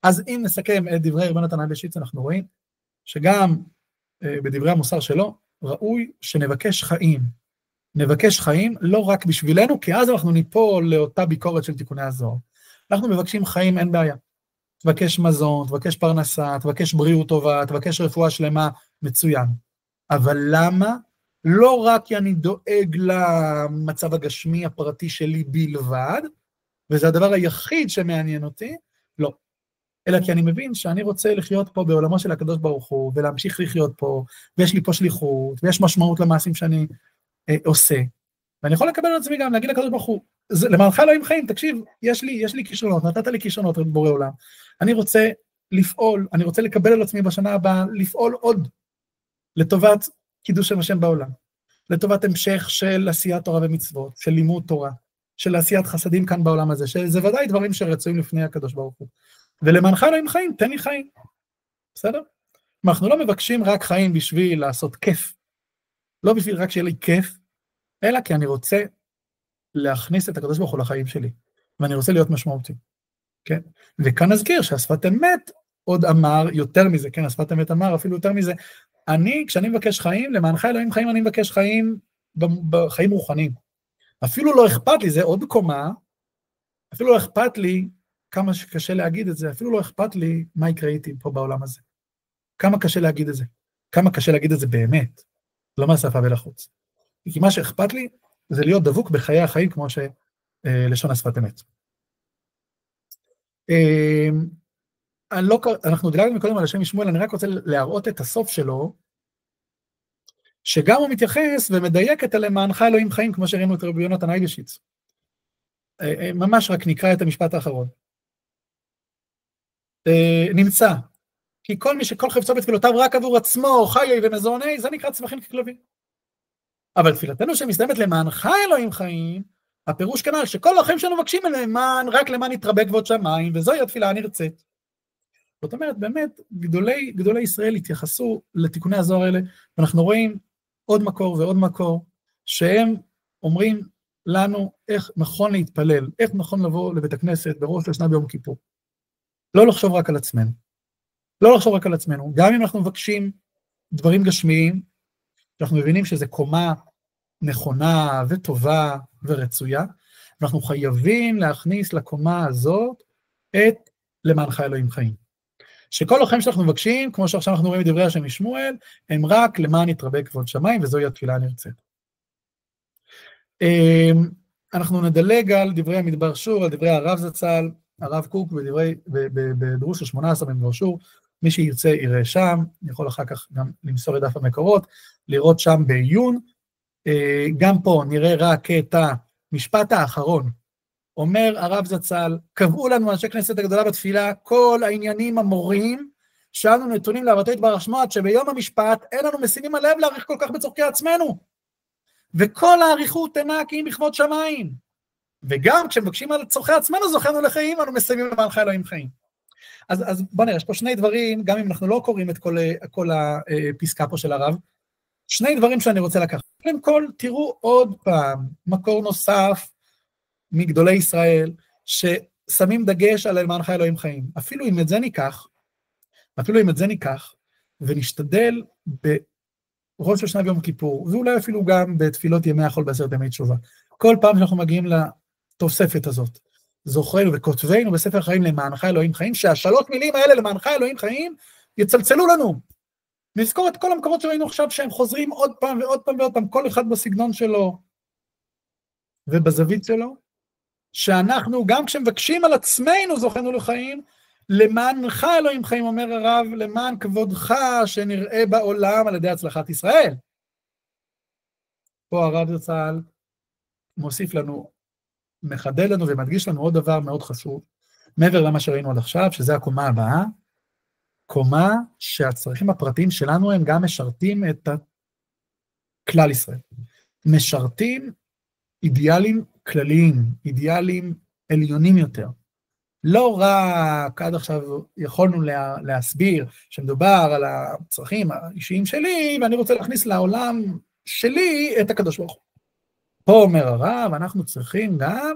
אז אם נסכם את דברי רבי נתן אייבשיץ, אנחנו רואים שגם בדברי המוסר שלו, ראוי שנבקש חיים. נבקש חיים לא רק בשבילנו, כי אז אנחנו ניפול לאותה ביקורת של תיקוני הזוהר. אנחנו מבקשים חיים, אין בעיה. תבקש מזון, תבקש פרנסה, תבקש בריאות טובה, תבקש רפואה שלמה, מצוין. אבל למה? לא רק כי אני דואג למצב הגשמי הפרטי שלי בלבד, וזה הדבר היחיד שמעניין אותי, לא. אלא כי אני מבין שאני רוצה לחיות פה בעולמו של הקדוש ברוך הוא, ולהמשיך לחיות פה, ויש לי פה שליחות, ויש משמעות למעשים שאני עושה. ואני יכול לקבל על עצמי גם, להגיד לקדוש ברוך הוא, למענך אלוהים חיים, תקשיב, יש לי כישרונות, נתת לי כישרונות בורא עולם. אני רוצה לפעול, אני רוצה לקבל על עצמי בשנה הבאה, לפעול עוד, לטובת קידוש שם השם בעולם, לטובת המשך של עשיית תורה ומצוות, של לימוד תורה, של עשיית חסדים כאן בעולם הזה, שזה ודאי דברים שרצויים לפני הקדוש ברוך הוא. ולמענך אלוהים חיים, תן לי חיים. בסדר? אנחנו לא מבקשים רק חיים בשביל לעשות כיף, לא בשביל רק שיהיה לי כיף, אלא כי אני רוצה להכניס את הקדוש ברוך הוא לחיים שלי, ואני רוצה להיות משמעותי. כן? וכאן נזכיר שהשפת אמת עוד אמר יותר מזה, כן, השפת אמת אמר אפילו יותר מזה, כשאני מבקש חיים, למענך אלוהים חיים, אני מבקש חיים בחיים רוחניים. אפילו לא אכפת לי, זה עוד קומה, אפילו לא אכפת לי, כמה שקשה להגיד את זה, אפילו לא אכפת לי מה יקרה איתי פה בעולם הזה. כמה קשה להגיד את זה. כמה קשה להגיד את זה באמת, לא מהשפה ולחוץ. כי מה שאכפת לי, זה להיות דבוק בחיי החיים, כמו שלשון השפת אמת. אנחנו דילגנו מקודם על השם שמואל, אני רק רוצה להראות את הסוף שלו, שגם הוא מתייחס ומדייק את למענך אלוהים חיים, כמו שראינו את רבי נתן אייבשיץ. ממש רק נקרא את המשפט האחרון. נמצא, כי כל חפצו בתפילותיו רק עבור עצמו, חיי ומזוני, זה נקרא צמחים ככלבים. אבל תפילתנו שמסתיימת למענך אלוהים חיים, הפירוש כנ"ל שכל החיים שלנו מבקשים רק למען יתרבה כבוד שמיים, וזוהי התפילה הנרצית. זאת אומרת, באמת, גדולי ישראל התייחסו לתיקוני הזוהר האלה, ואנחנו רואים עוד מקור ועוד מקור, שהם אומרים לנו איך נכון להתפלל, איך נכון לבוא לבית הכנסת בראש השנה ביום כיפור. לא לחשוב רק על עצמנו. לא לחשוב רק על עצמנו. גם אם אנחנו מבקשים דברים גשמיים, אנחנו מבינים שזה קומה נכונה וטובה ורצויה, אנחנו חייבים להכניס לקומה הזאת את למענך אלוהים חיים. שכל החיים שאנחנו מבקשים, כמו שעכשיו אנחנו רואים בדברי השם משמואל, הם רק למען יתרבה כבוד שמיים, וזוהי התפילה הנרצית. אנחנו נדלג על דברי המדבר שור, על דברי הרב זצ"ל, הרב קוק, בדרוש ה-18 במדבר שור, מי שירצה יראה שם, יכול אחר כך גם למסור את דף המקורות, לראות שם בעיון. גם פה נראה רק את המשפט האחרון, אומר הרב זצ"ל, קבעו לנו אנשי כנסת הגדולה בתפילה, כל העניינים המורים, שאנו נתונים לאהבתו יתברך שמו, עד שביום המשפט אין לנו משימים הלב להעריך כל כך בצורכי עצמנו, וכל העריכות אינה כי אם בכבוד שמיים, וגם כשמבקשים על צורכי עצמנו זוכנו לחיים, אנו מסיימים למענך אלוהים חיים. אז בוא נראה, יש פה שני דברים, גם אם אנחנו לא קוראים את כל הפסקה פה של הרב, שני דברים שאני רוצה לקחת. קודם כל, תראו עוד פעם, מקור נוסף מגדולי ישראל, ששמים דגש על למענך אלוהים חיים. אפילו אם את זה ניקח, ונשתדל בראש השנה ביום כיפור, ואולי אפילו גם בתפילות ימי החול בעשרת ימי תשובה. כל פעם שאנחנו מגיעים לתוספת הזאת, זוכרנו וכותבנו בספר חיים למענך אלוהים חיים, שהשלוש מילים האלה למענך אלוהים חיים, יצלצלו לנו. נזכור את כל המקומות שראינו עכשיו, שהם חוזרים עוד פעם ועוד פעם ועוד פעם, כל אחד בסגנון שלו, ובזווית שלו, שאנחנו גם כשמבקשים על עצמנו זוכנו לחיים, למענך אלוהים חיים, אומר הרב, למען כבודך שנראה בעולם על ידי הצלחת ישראל. פה הרב זצ"ל מוסיף לנו, מחדד לנו ומדגיש לנו עוד דבר מאוד חשוב, מעבר למה שראינו עד עכשיו, שזה הקומה הבאה, קומה שהצרכים הפרטיים שלנו הם גם משרתים את כלל ישראל. משרתים אידיאלים כלליים, אידיאלים עליונים יותר. לא רק עד עכשיו יכולנו להסביר שמדובר על הצרכים האישיים שלי, ואני רוצה להכניס לעולם שלי את הקדוש ברוך הוא. פה אומר הרב, אנחנו צריכים גם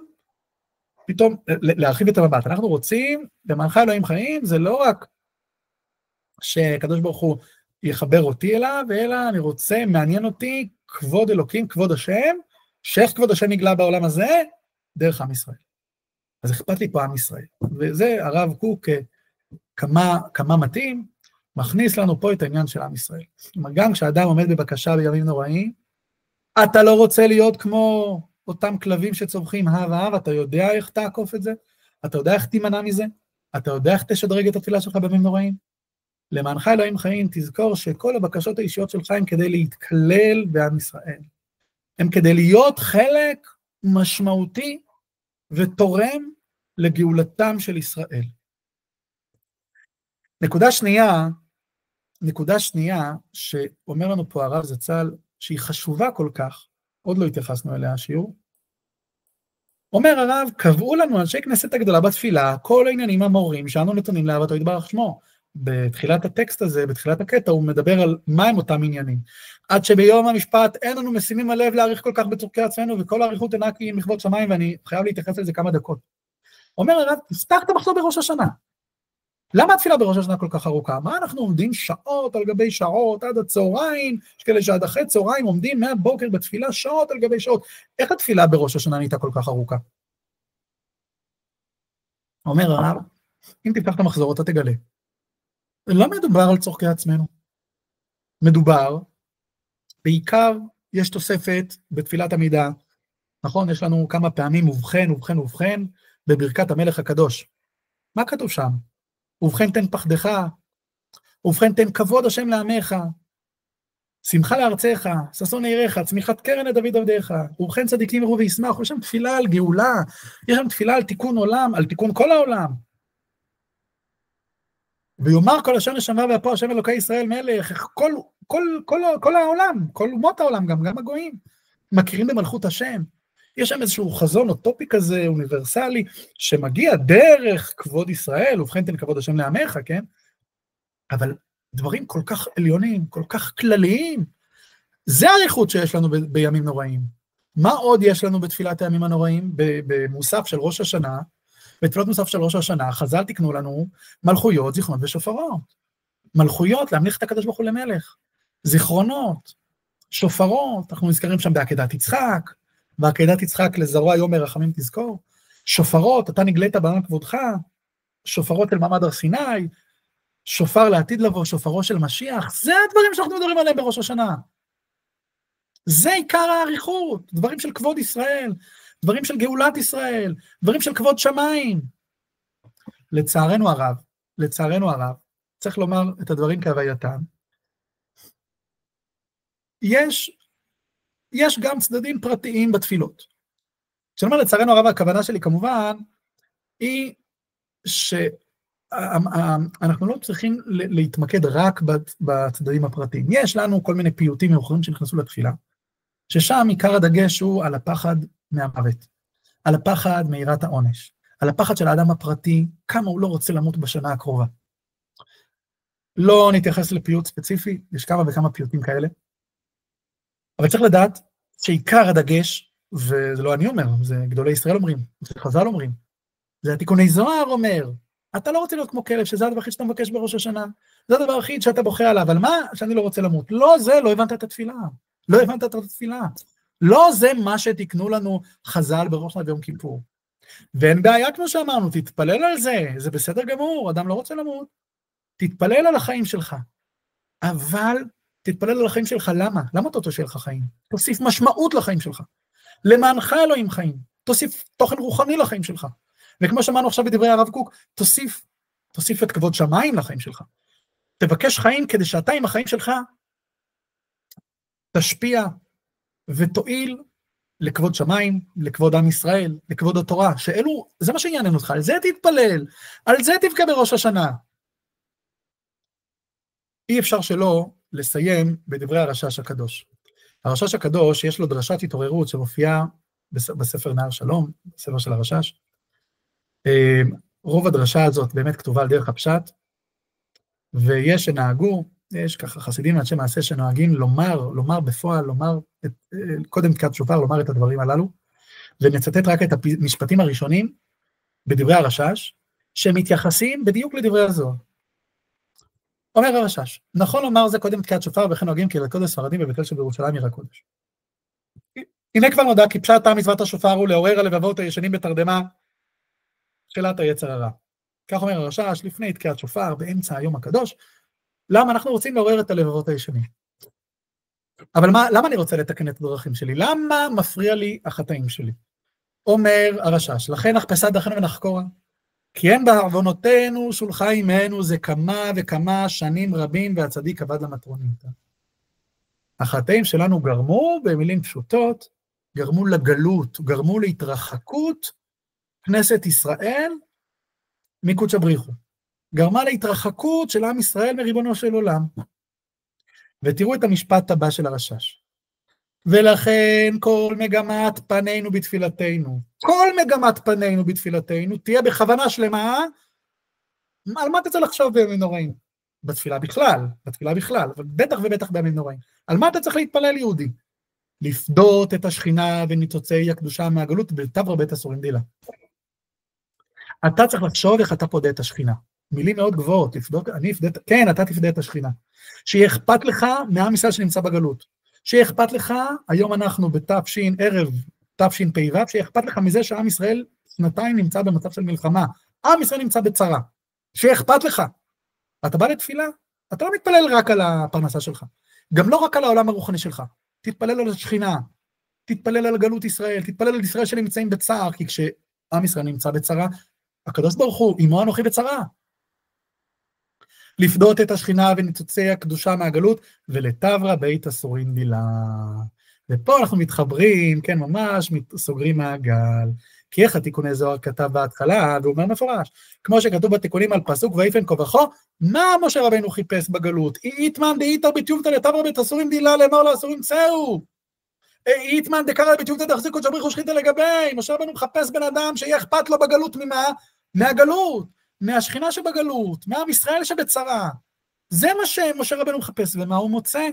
פתאום להרחיב את המבט. אנחנו רוצים, למענך אלוהים חיים, זה לא רק שקדוש ברוך הוא יחבר אותי אליו, אלא אני רוצה, מעניין אותי, כבוד אלוקים, כבוד השם, שאיך כבוד השם יגלה בעולם הזה, דרך עם ישראל. אז אכפת לי פה עם ישראל. וזה הרב קוק, כמה מתאים, מכניס לנו פה את העניין של עם ישראל. גם כשאדם עומד בבקשה בימים נוראים, אתה לא רוצה להיות כמו אותם כלבים שצורכים הב, אתה יודע איך תעקוף את זה? אתה יודע איך תימנע מזה? אתה יודע איך תשדרג את התפילה שלך בימים נוראים? למענך אלוהים חיים, תזכור שכל הבקשות האישיות שלך הם כדי להתכלל בעם ישראל. הם כדי להיות חלק משמעותי ותורם לגאולתם של ישראל. נקודה שנייה שאומר לנו פה הרב זצ"ל, שהיא חשובה כל כך, עוד לא התייחסנו אליה השיעור, אומר הרב, קבעו לנו אנשי כנסת הגדולה בתפילה, כל העניינים המורים שאנו נתונים לאהבתו יתברך שמו. בתחילת הטקסט הזה, בתחילת הקטע, הוא מדבר על מה הם אותם עניינים. עד שביום המשפט אין לנו משימים הלב להעריך כל כך בצורכי עצמנו, וכל העריכות אינה כי מכבוד שמיים, ואני חייב להתייחס לזה כמה דקות. אומר הרב, תפתח את המחזור בראש השנה. למה התפילה בראש השנה כל כך ארוכה? מה אנחנו עומדים שעות על גבי שעות, עד הצהריים, יש כאלה שעד אחרי צהריים עומדים מהבוקר בתפילה שעות על גבי שעות. איך התפילה בראש השנה נהייתה כל כך ארוכה? אומר הרב, אם תפתח את המחזור, אתה תגלה. לא מדובר על צורכי עצמנו. מדובר, בעיקר יש תוספת בתפילת עמידה, נכון? יש לנו כמה פעמים ובכן, בברכת המלך הקדוש. מה כתוב שם? ובכן תן פחדך, ובכן תן כבוד השם לעמך, שמחה לארצך, ששון עירך, צמיחת קרן לדוד עבדיך, ובכן צדיקים יראו וישמחו. יש שם תפילה על גאולה, יש שם תפילה על תיקון עולם, על תיקון כל העולם. ויאמר כל אשר נשמה ואפו השם אלוקי ישראל מלך, כל העולם, כל אומות העולם, גם הגויים, מכירים במלכות השם. יש שם איזשהו חזון אוטופי כזה, אוניברסלי, שמגיע דרך כבוד ישראל, ובכן תן כבוד השם לעמך, כן? אבל דברים כל כך עליונים, כל כך כלליים, זה האריכות שיש לנו בימים נוראים. מה עוד יש לנו בתפילת הימים הנוראים? במוסף של ראש השנה, בתפילות מוסף של ראש השנה, חז"ל תקנו לנו מלכויות, זיכרונות ושופרות. מלכויות, להמליך את הקדוש ברוך הוא למלך. זיכרונות, שופרות, אנחנו נזכרים שם בעקדת יצחק, בעקדת יצחק לזרוע יום מרחמים תזכור. שופרות, אתה נגלית בעם כבודך, שופרות אל מעמד הר סיני, שופר לעתיד לבוא, שופרו של משיח, זה הדברים שאנחנו מדברים עליהם בראש השנה. זה עיקר האריכות, דברים של כבוד ישראל, דברים של גאולת ישראל, דברים של כבוד שמיים. לצערנו הרב, צריך לומר את הדברים כהווייתם. יש גם צדדים פרטיים בתפילות. כשאומר לצערנו הרב, הכוונה שלי כמובן, היא שאנחנו לא צריכים להתמקד רק בצדדים הפרטיים. יש לנו כל מיני פיוטים מאוחרים שנכנסו לתפילה, ששם עיקר הדגש הוא על הפחד מהמוות, על הפחד מיראת העונש, על הפחד של האדם הפרטי, כמה הוא לא רוצה למות בשנה הקרובה. לא נתייחס לפיוט ספציפי, יש כמה וכמה פיוטים כאלה, אבל צריך לדעת שעיקר הדגש, וזה לא אני אומר, זה גדולי ישראל אומרים, זה חז"ל אומרים, זה התיקוני זוהר אומר, אתה לא רוצה להיות כמו כלב, שזה הדבר הכי שאתה מבקש בראש השנה, זה הדבר הכי שאתה בוכה עליו, אבל מה? שאני לא רוצה למות. לא זה, לא הבנת את התפילה. לא הבנת את התפילה. לא זה מה שתקנו לנו חז"ל בראש השנה ביום כיפור. ואין בעיה כמו שאמרנו, תתפלל על זה, זה בסדר גמור, אדם לא רוצה למות. תתפלל על החיים שלך. אבל תתפלל על החיים שלך, למה? למה אתה רוצה שיהיה לך חיים? תוסיף משמעות לחיים שלך. למענך אלוהים חיים. תוסיף תוכן רוחני לחיים שלך. וכמו שמענו עכשיו בדברי הרב קוק, תוסיף את כבוד שמיים לחיים שלך. תבקש חיים כדי שאתה עם החיים שלך תשפיע ותועיל לכבוד שמיים, לכבוד עם ישראל, לכבוד התורה, שאלו, זה מה שעניין אותך, על זה תתפלל, על זה תבכה בראש השנה. אי אפשר שלא לסיים בדברי הרשש הקדוש. הרשש הקדוש יש לו דרשת התעוררות שמופיעה בספר נהר שלום, בספר של הרשש. רוב הדרשה הזאת באמת כתובה על דרך הפשט, ויש שנהגו, יש ככה חסידים מאנשי מעשה שנוהגים לומר בפועל, קודם תקעת שופר, לומר את הדברים הללו, ונצטט רק את המשפטים הראשונים בדברי הרשש, שמתייחסים בדיוק לדברי הזוהר. אומר הרשש, נכון לומר זה קודם תקעת שופר, וכן נוהגים כי לקודש ספרדים בבית אל שבירושלים עיר הקודש. הנה כבר נודע כי פשט טעם מצוות השופר הוא לעורר הלבבות הישנים בתרדמה, תחילת היצר הרע. כך אומר הרשש, לפני תקיעת שופר, באמצע היום הקדוש, למה אנחנו רוצים לעורר את הלבבות הישנים? אבל למה אני רוצה לתקן את הדרכים שלי? למה מפריע לי החטאים שלי? אומר הרשש, לכן נחפשה דרכנו ונחקורה, כי אין בעוונותינו שולחה עמנו זה כמה וכמה שנים רבים, והצדיק עבד למטרונים. החטאים שלנו גרמו, במילים פשוטות, גרמו לגלות, גרמו להתרחקות, כנסת ישראל מקודש הבריחו. גרמה להתרחקות של עם ישראל מריבונו של עולם. ותראו את המשפט הבא של הרשש. ולכן כל מגמת פנינו בתפילתנו, כל מגמת פנינו בתפילתנו, תהיה בכוונה שלמה, על מה אתה צריך לחשוב בימים נוראים? בתפילה בכלל, אבל בטח ובטח בימים נוראים. על מה אתה צריך להתפלל יהודי? לפדות את השכינה וניצוצי הקדושה מהגלות, בתברא בית אסורים דילה. אתה צריך לחשוב איך אתה פודה את השכינה. מילים מאוד גבוהות, כן, אתה תפדה את השכינה. שיהיה אכפת לך מעם ישראל שנמצא בגלות. שיהיה אכפת לך, היום אנחנו ערב תשפ"ו, שיהיה אכפת לך מזה שעם ישראל שנתיים נמצא במצב של מלחמה. עם ישראל נמצא בצרה. שיהיה אכפת לך. אתה בא לתפילה, אתה לא מתפלל רק על הפרנסה שלך. גם לא רק על העולם הרוחני שלך. תתפלל על השכינה, תתפלל על גלות ישראל, תתפלל על ישראל שנמצאים בצער, כי כשעם ישראל נמצא בצרה, הקדוש ברוך הוא, עמו אנוכי בצרה. לפדות את השכינה וניצוצי הקדושה מהגלות, ולתברא בית אסורים דילה. ופה אנחנו מתחברים, כן, ממש סוגרים מעגל. כי איך התיקוני זוהר כתב בהתחלה, והוא אומר מפורש, כמו שכתוב בתיקונים על פסוק ויפן כה וכה, מה משה רבנו חיפש בגלות? איתמן דאיתר בתיובתא לתברא בית אסורים דילה, לאמור לאסורים צאו. איתמן דקרא בתיובתא דחזיקו שבריחו שכינתא לגבי, משה רבנו מחפש בן אדם שיהיה אכפת לו בגלות ממה? מהגלות, מהשכינה שבגלות, מעם ישראל שבצרה. זה מה שמשה רבנו מחפש, ומה הוא מוצא?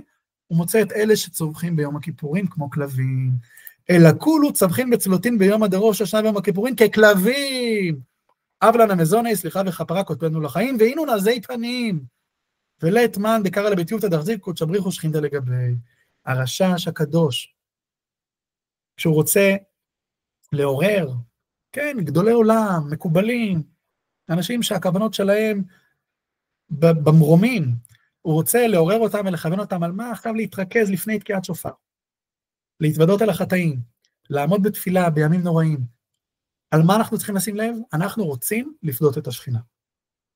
הוא מוצא את אלה שצורכים ביום הכיפורים כמו כלבים, אלא כולו צווחין בצלותין ביום הדרוש השנה ביום הכיפורים ככלבים. אבלן המזוני, סליחה וכפרה כותבנו לחיים, והיינו נזי פנים. ולית מן דקרא לבתיובתא דחזיקו שבריחו שכינתא לגבי. הרשש הקדוש, כשהוא רוצה לעורר, כן, גדולי עולם, מקובלים, אנשים שהכוונות שלהם במרומים, הוא רוצה לעורר אותם ולכוון אותם על מה עכשיו להתרכז לפני תקיעת שופר, להתוודות על החטאים, לעמוד בתפילה בימים נוראים. על מה אנחנו צריכים לשים לב? אנחנו רוצים לפדות את השכינה.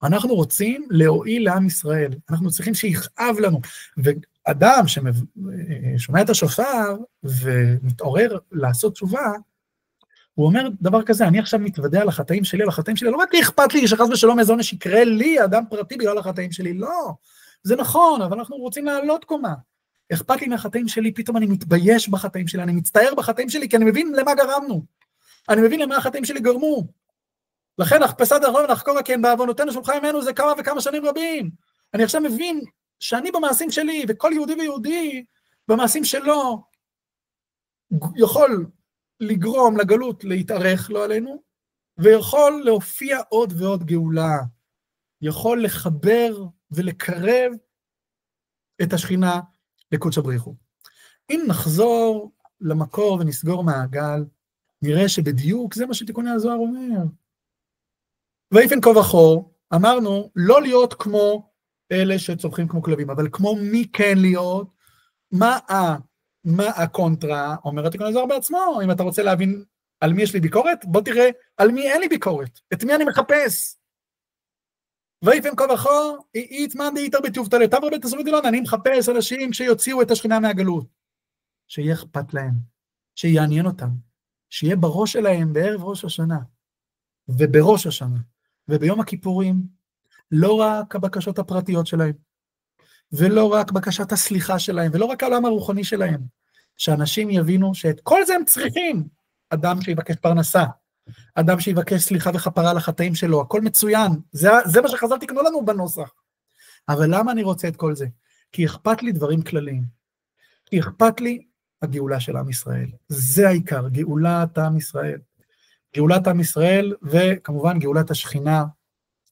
אנחנו רוצים להועיל לעם ישראל. אנחנו צריכים שיכאב לנו. ואדם ששומע את השופר ומתעורר לעשות תשובה, הוא אומר דבר כזה, אני עכשיו מתוודע על החטאים שלי, על החטאים שלי, לא רק אכפת לי שחס ושלום איזה עונש יקרה לי, אדם פרטי בגלל החטאים שלי, לא. זה נכון, אבל אנחנו רוצים לעלות קומה. אכפת לי מהחטאים שלי, פתאום אני מתבייש בחטאים שלי, אני מצטער בחטאים שלי, כי אני מבין למה גרמנו. אני מבין למה החטאים שלי גרמו. לכן החפשת הרוב נחקור כן בעוונותינו שולחה ממנו זה כמה וכמה שנים רבים. אני עכשיו מבין שאני במעשים שלי, וכל יהודי ויהודי במעשים שלו, יכול לגרום לגלות להתארך לא עלינו, ויכול להופיע עוד ועוד גאולה. יכול לחבר ולקרב את השכינה לקודש הבריחו. אם נחזור למקור ונסגור מעגל, נראה שבדיוק זה מה שתיקוני הזוהר אומר. ואיפן כה וכה, אמרנו לא להיות כמו אלה שצורכים כמו כלבים, אבל כמו מי כן להיות, מה הקונטרה, אומר תיקוני הזוהר בעצמו, אם אתה רוצה להבין על מי יש לי ביקורת, בוא תראה על מי אין לי ביקורת, את מי אני מחפש. ואיפן כה וכה, איתמן דאיתר בתיובתא לתברא בתעשו דילון, אני מחפש אנשים שיוציאו את השכינה מהגלות, שיהיה אכפת להם, שיעניין אותם, שיהיה בראש שלהם בערב ראש השנה, ובראש השנה, וביום הכיפורים, לא רק הבקשות הפרטיות שלהם, ולא רק בקשת הסליחה שלהם, ולא רק העולם הרוחני שלהם, שאנשים יבינו שאת כל זה הם צריכים, אדם שיבקש פרנסה, אדם שיבקש סליחה וכפרה על החטאים שלו, הכל מצוין, זה מה שחז"ל תיקנו לנו בנוסח. אבל למה אני רוצה את כל זה? כי אכפת לי דברים כלליים, כי אכפת לי הגאולה של עם ישראל, זה העיקר, גאולת עם ישראל, גאולת עם ישראל, וכמובן גאולת השכינה,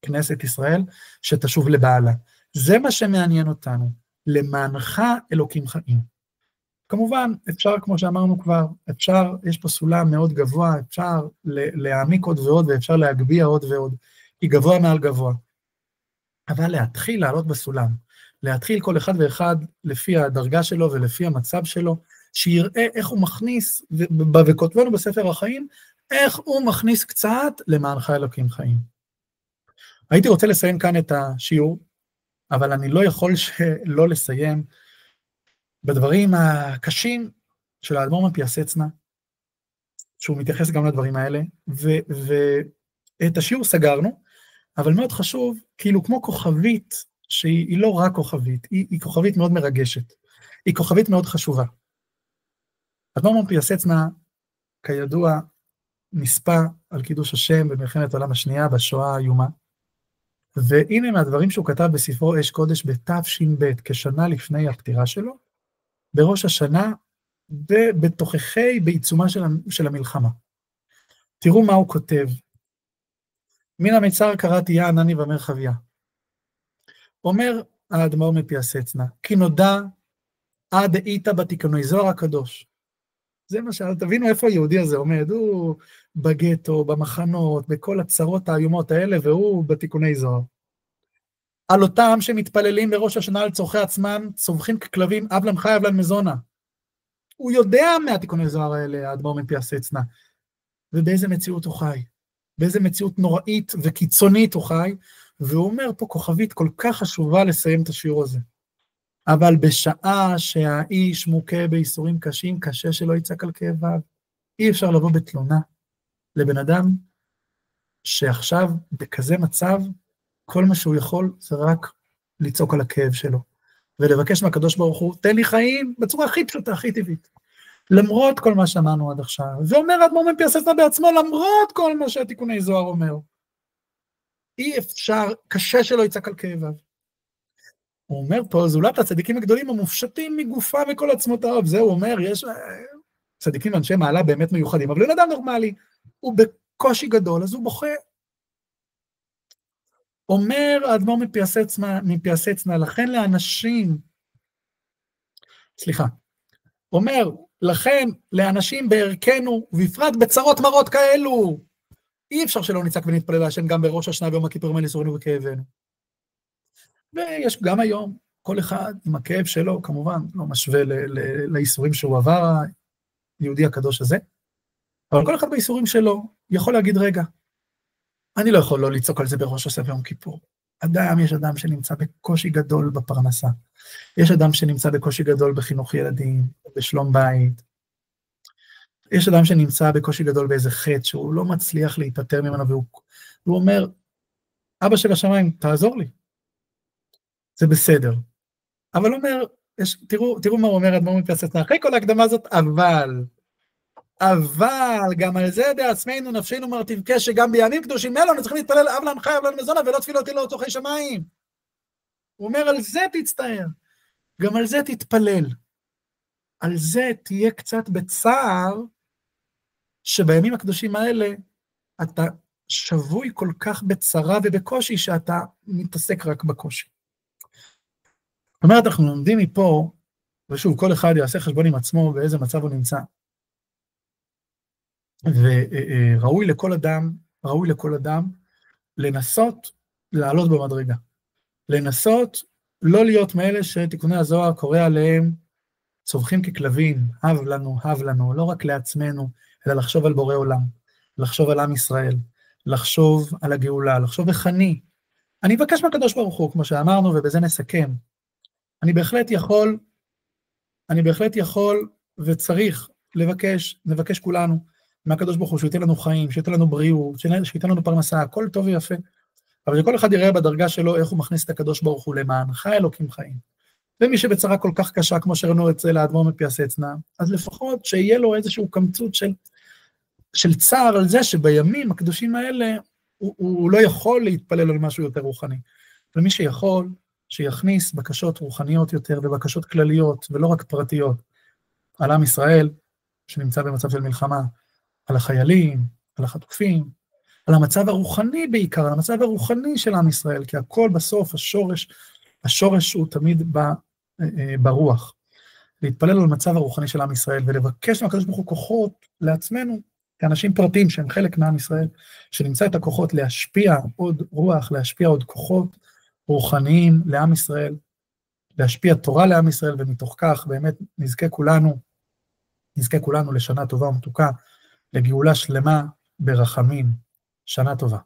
כנסת ישראל, שתשוב לבעלה. זה מה שמעניין אותנו, למענך אלוקים חיים. כמובן, אפשר, כמו שאמרנו כבר, אפשר, יש פה סולם מאוד גבוה, אפשר להעמיק עוד ועוד, ואפשר להגביה עוד ועוד, כי גבוה מעל גבוה. אבל להתחיל לעלות בסולם, להתחיל כל אחד ואחד לפי הדרגה שלו ולפי המצב שלו, שיראה איך הוא מכניס, וכותבנו בספר החיים, איך הוא מכניס קצת למענך אלוקים חיים. הייתי רוצה לסיים כאן את השיעור, אבל אני לא יכול שלא לסיים בדברים הקשים של האדמו"ר מפיאסצנה, שהוא מתייחס גם לדברים האלה, ואת השיעור סגרנו, אבל מאוד חשוב, כאילו כמו כוכבית, שהיא לא רק כוכבית, היא כוכבית מאוד מרגשת, היא כוכבית מאוד חשובה. האדמו"ר מפיאסצנה, כידוע, נספה על קידוש השם במלחמת העולם השנייה, בשואה האיומה, והנה מהדברים שהוא כתב בספרו אש קודש בתש"ב, כשנה לפני הפטירה שלו, בראש השנה, בתוככי, בעיצומה של המלחמה. תראו מה הוא כותב. מן המצר קראתי יא ענני ומרחביה. אומר האדמו"ר מפיאסצנה, כי נודע עד איתה בתיקוני זוהר הקדוש. זה מה תבינו איפה היהודי הזה עומד, הוא בגטו, במחנות, בכל הצרות האיומות האלה, והוא בתיקוני זוהר. על אותם שמתפללים בראש השנה על צורכי עצמם, צווחים ככלבים, אבלן חי אבלן מזונה. הוא יודע מהתיקוני זוהר האלה, האדמו"ר מפיאסצנה, ובאיזה מציאות הוא חי, באיזה מציאות נוראית וקיצונית הוא חי, והוא אומר פה כוכבית כל כך חשובה לסיים את השיעור הזה. אבל בשעה שהאיש מוכה בייסורים קשים, קשה שלא יצעק על כאביו, אי אפשר לבוא בתלונה לבן אדם שעכשיו בכזה מצב, כל מה שהוא יכול זה רק לצעוק על הכאב שלו, ולבקש מהקדוש ברוך הוא, תן לי חיים בצורה הכי פשוטה, הכי טבעית. למרות כל מה שאמרנו עד עכשיו, ואומר האדמו"ר מפייסצנה בעצמו, למרות כל מה שהתיקוני זוהר אומר, אי אפשר, קשה שלא יצעק על כאביו. הוא אומר פה, זולת הצדיקים הגדולים המופשטים מגופה וכל עצמותיו, זה הוא אומר, יש צדיקים ואנשי מעלה באמת מיוחדים, אבל אין אדם נורמלי, הוא בקושי גדול, אז הוא בוכה. אומר האדמו"ר מפייסצנה, לכן לאנשים, סליחה, אומר, לכן לאנשים בערכנו, ובפרט בצרות מרות כאלו, אי אפשר שלא נצעק ונתפלל להשם גם בראש השנה ביום הכיפורים על ייסורינו וכאבנו. ויש גם היום, כל אחד עם הכאב שלו, כמובן, לא משווה לייסורים שהוא עבר, היהודי הקדוש הזה, אבל כל אחד בייסורים שלו יכול להגיד, רגע, אני לא יכול לא לצעוק על זה בראש השנה ביום כיפור. יש אדם שנמצא בקושי גדול בפרנסה, יש אדם שנמצא בקושי גדול בחינוך ילדים, בשלום בית, יש אדם שנמצא בקושי גדול באיזה חטא, שהוא לא מצליח להיפטר ממנו, והוא אומר, אבא של השמיים, תעזור לי. זה בסדר. אבל הוא אומר, תראו מה הוא אומר, האדמו"ר מפייסצנה, אחרי כל ההקדמה הזאת, אבל גם על זה בעצמנו נפשנו מרטיב שגם בימים קדושים אלו, צריכים להתפלל אב לן חי, אב לן מזונה, ולא תפילות אלו צורכי שמיים. הוא אומר, על זה תצטער, גם על זה תתפלל. על זה תהיה קצת בצער, שבימים הקדושים האלה, אתה שבוי כל כך בצרה ובקושי, שאתה מתעסק רק בקושי. זאת אומרת, אנחנו לומדים מפה, ושוב, כל אחד יעשה חשבון עם עצמו, באיזה מצב הוא נמצא. וראוי לכל אדם, לנסות לעלות במדרגה. לנסות לא להיות מאלה שתיקוני הזוהר קורא עליהם, צווחים ככלבים, הב לנו, לא רק לעצמנו, אלא לחשוב על בורא עולם, לחשוב על עם ישראל, לחשוב על הגאולה, לחשוב איך אני אבקש מהקדוש ברוך הוא, כמו שאמרנו, ובזה נסכם. אני בהחלט יכול וצריך לבקש כולנו, מהקדוש ברוך הוא, שייתן לנו חיים, שייתן לנו בריאות, שייתן לנו פרנסה, הכל טוב ויפה, אבל שכל אחד יראה בדרגה שלו, איך הוא מכניס את הקדוש ברוך הוא למענך אלוקים חיים. ומי שבצרה כל כך קשה, כמו שראינו אצל האדמו"ר מפייסצנה, אז לפחות שיהיה לו איזשהו קמצות של צער על זה שבימים הקדושים האלה, הוא לא יכול להתפלל על משהו יותר רוחני. ומי שיכול, שיכניס בקשות רוחניות יותר, ובקשות כלליות, ולא רק פרטיות, על עם ישראל, שנמצא במצב של מלחמה, על החיילים, על החטופים, על המצב הרוחני בעיקר, על המצב הרוחני של עם ישראל, כי הכל בסוף, השורש הוא תמיד ברוח. להתפלל על המצב הרוחני של עם ישראל, ולבקש מהקדוש ברוך הוא כוחות לעצמנו, כאנשים פרטיים שהם חלק מעם ישראל, שנמצא את הכוחות להשפיע עוד רוח, להשפיע עוד כוחות רוחניים לעם ישראל, להשפיע תורה לעם ישראל, ומתוך כך באמת נזכה כולנו לשנה טובה ומתוקה, לגאולה שלמה ברחמים. שנה טובה.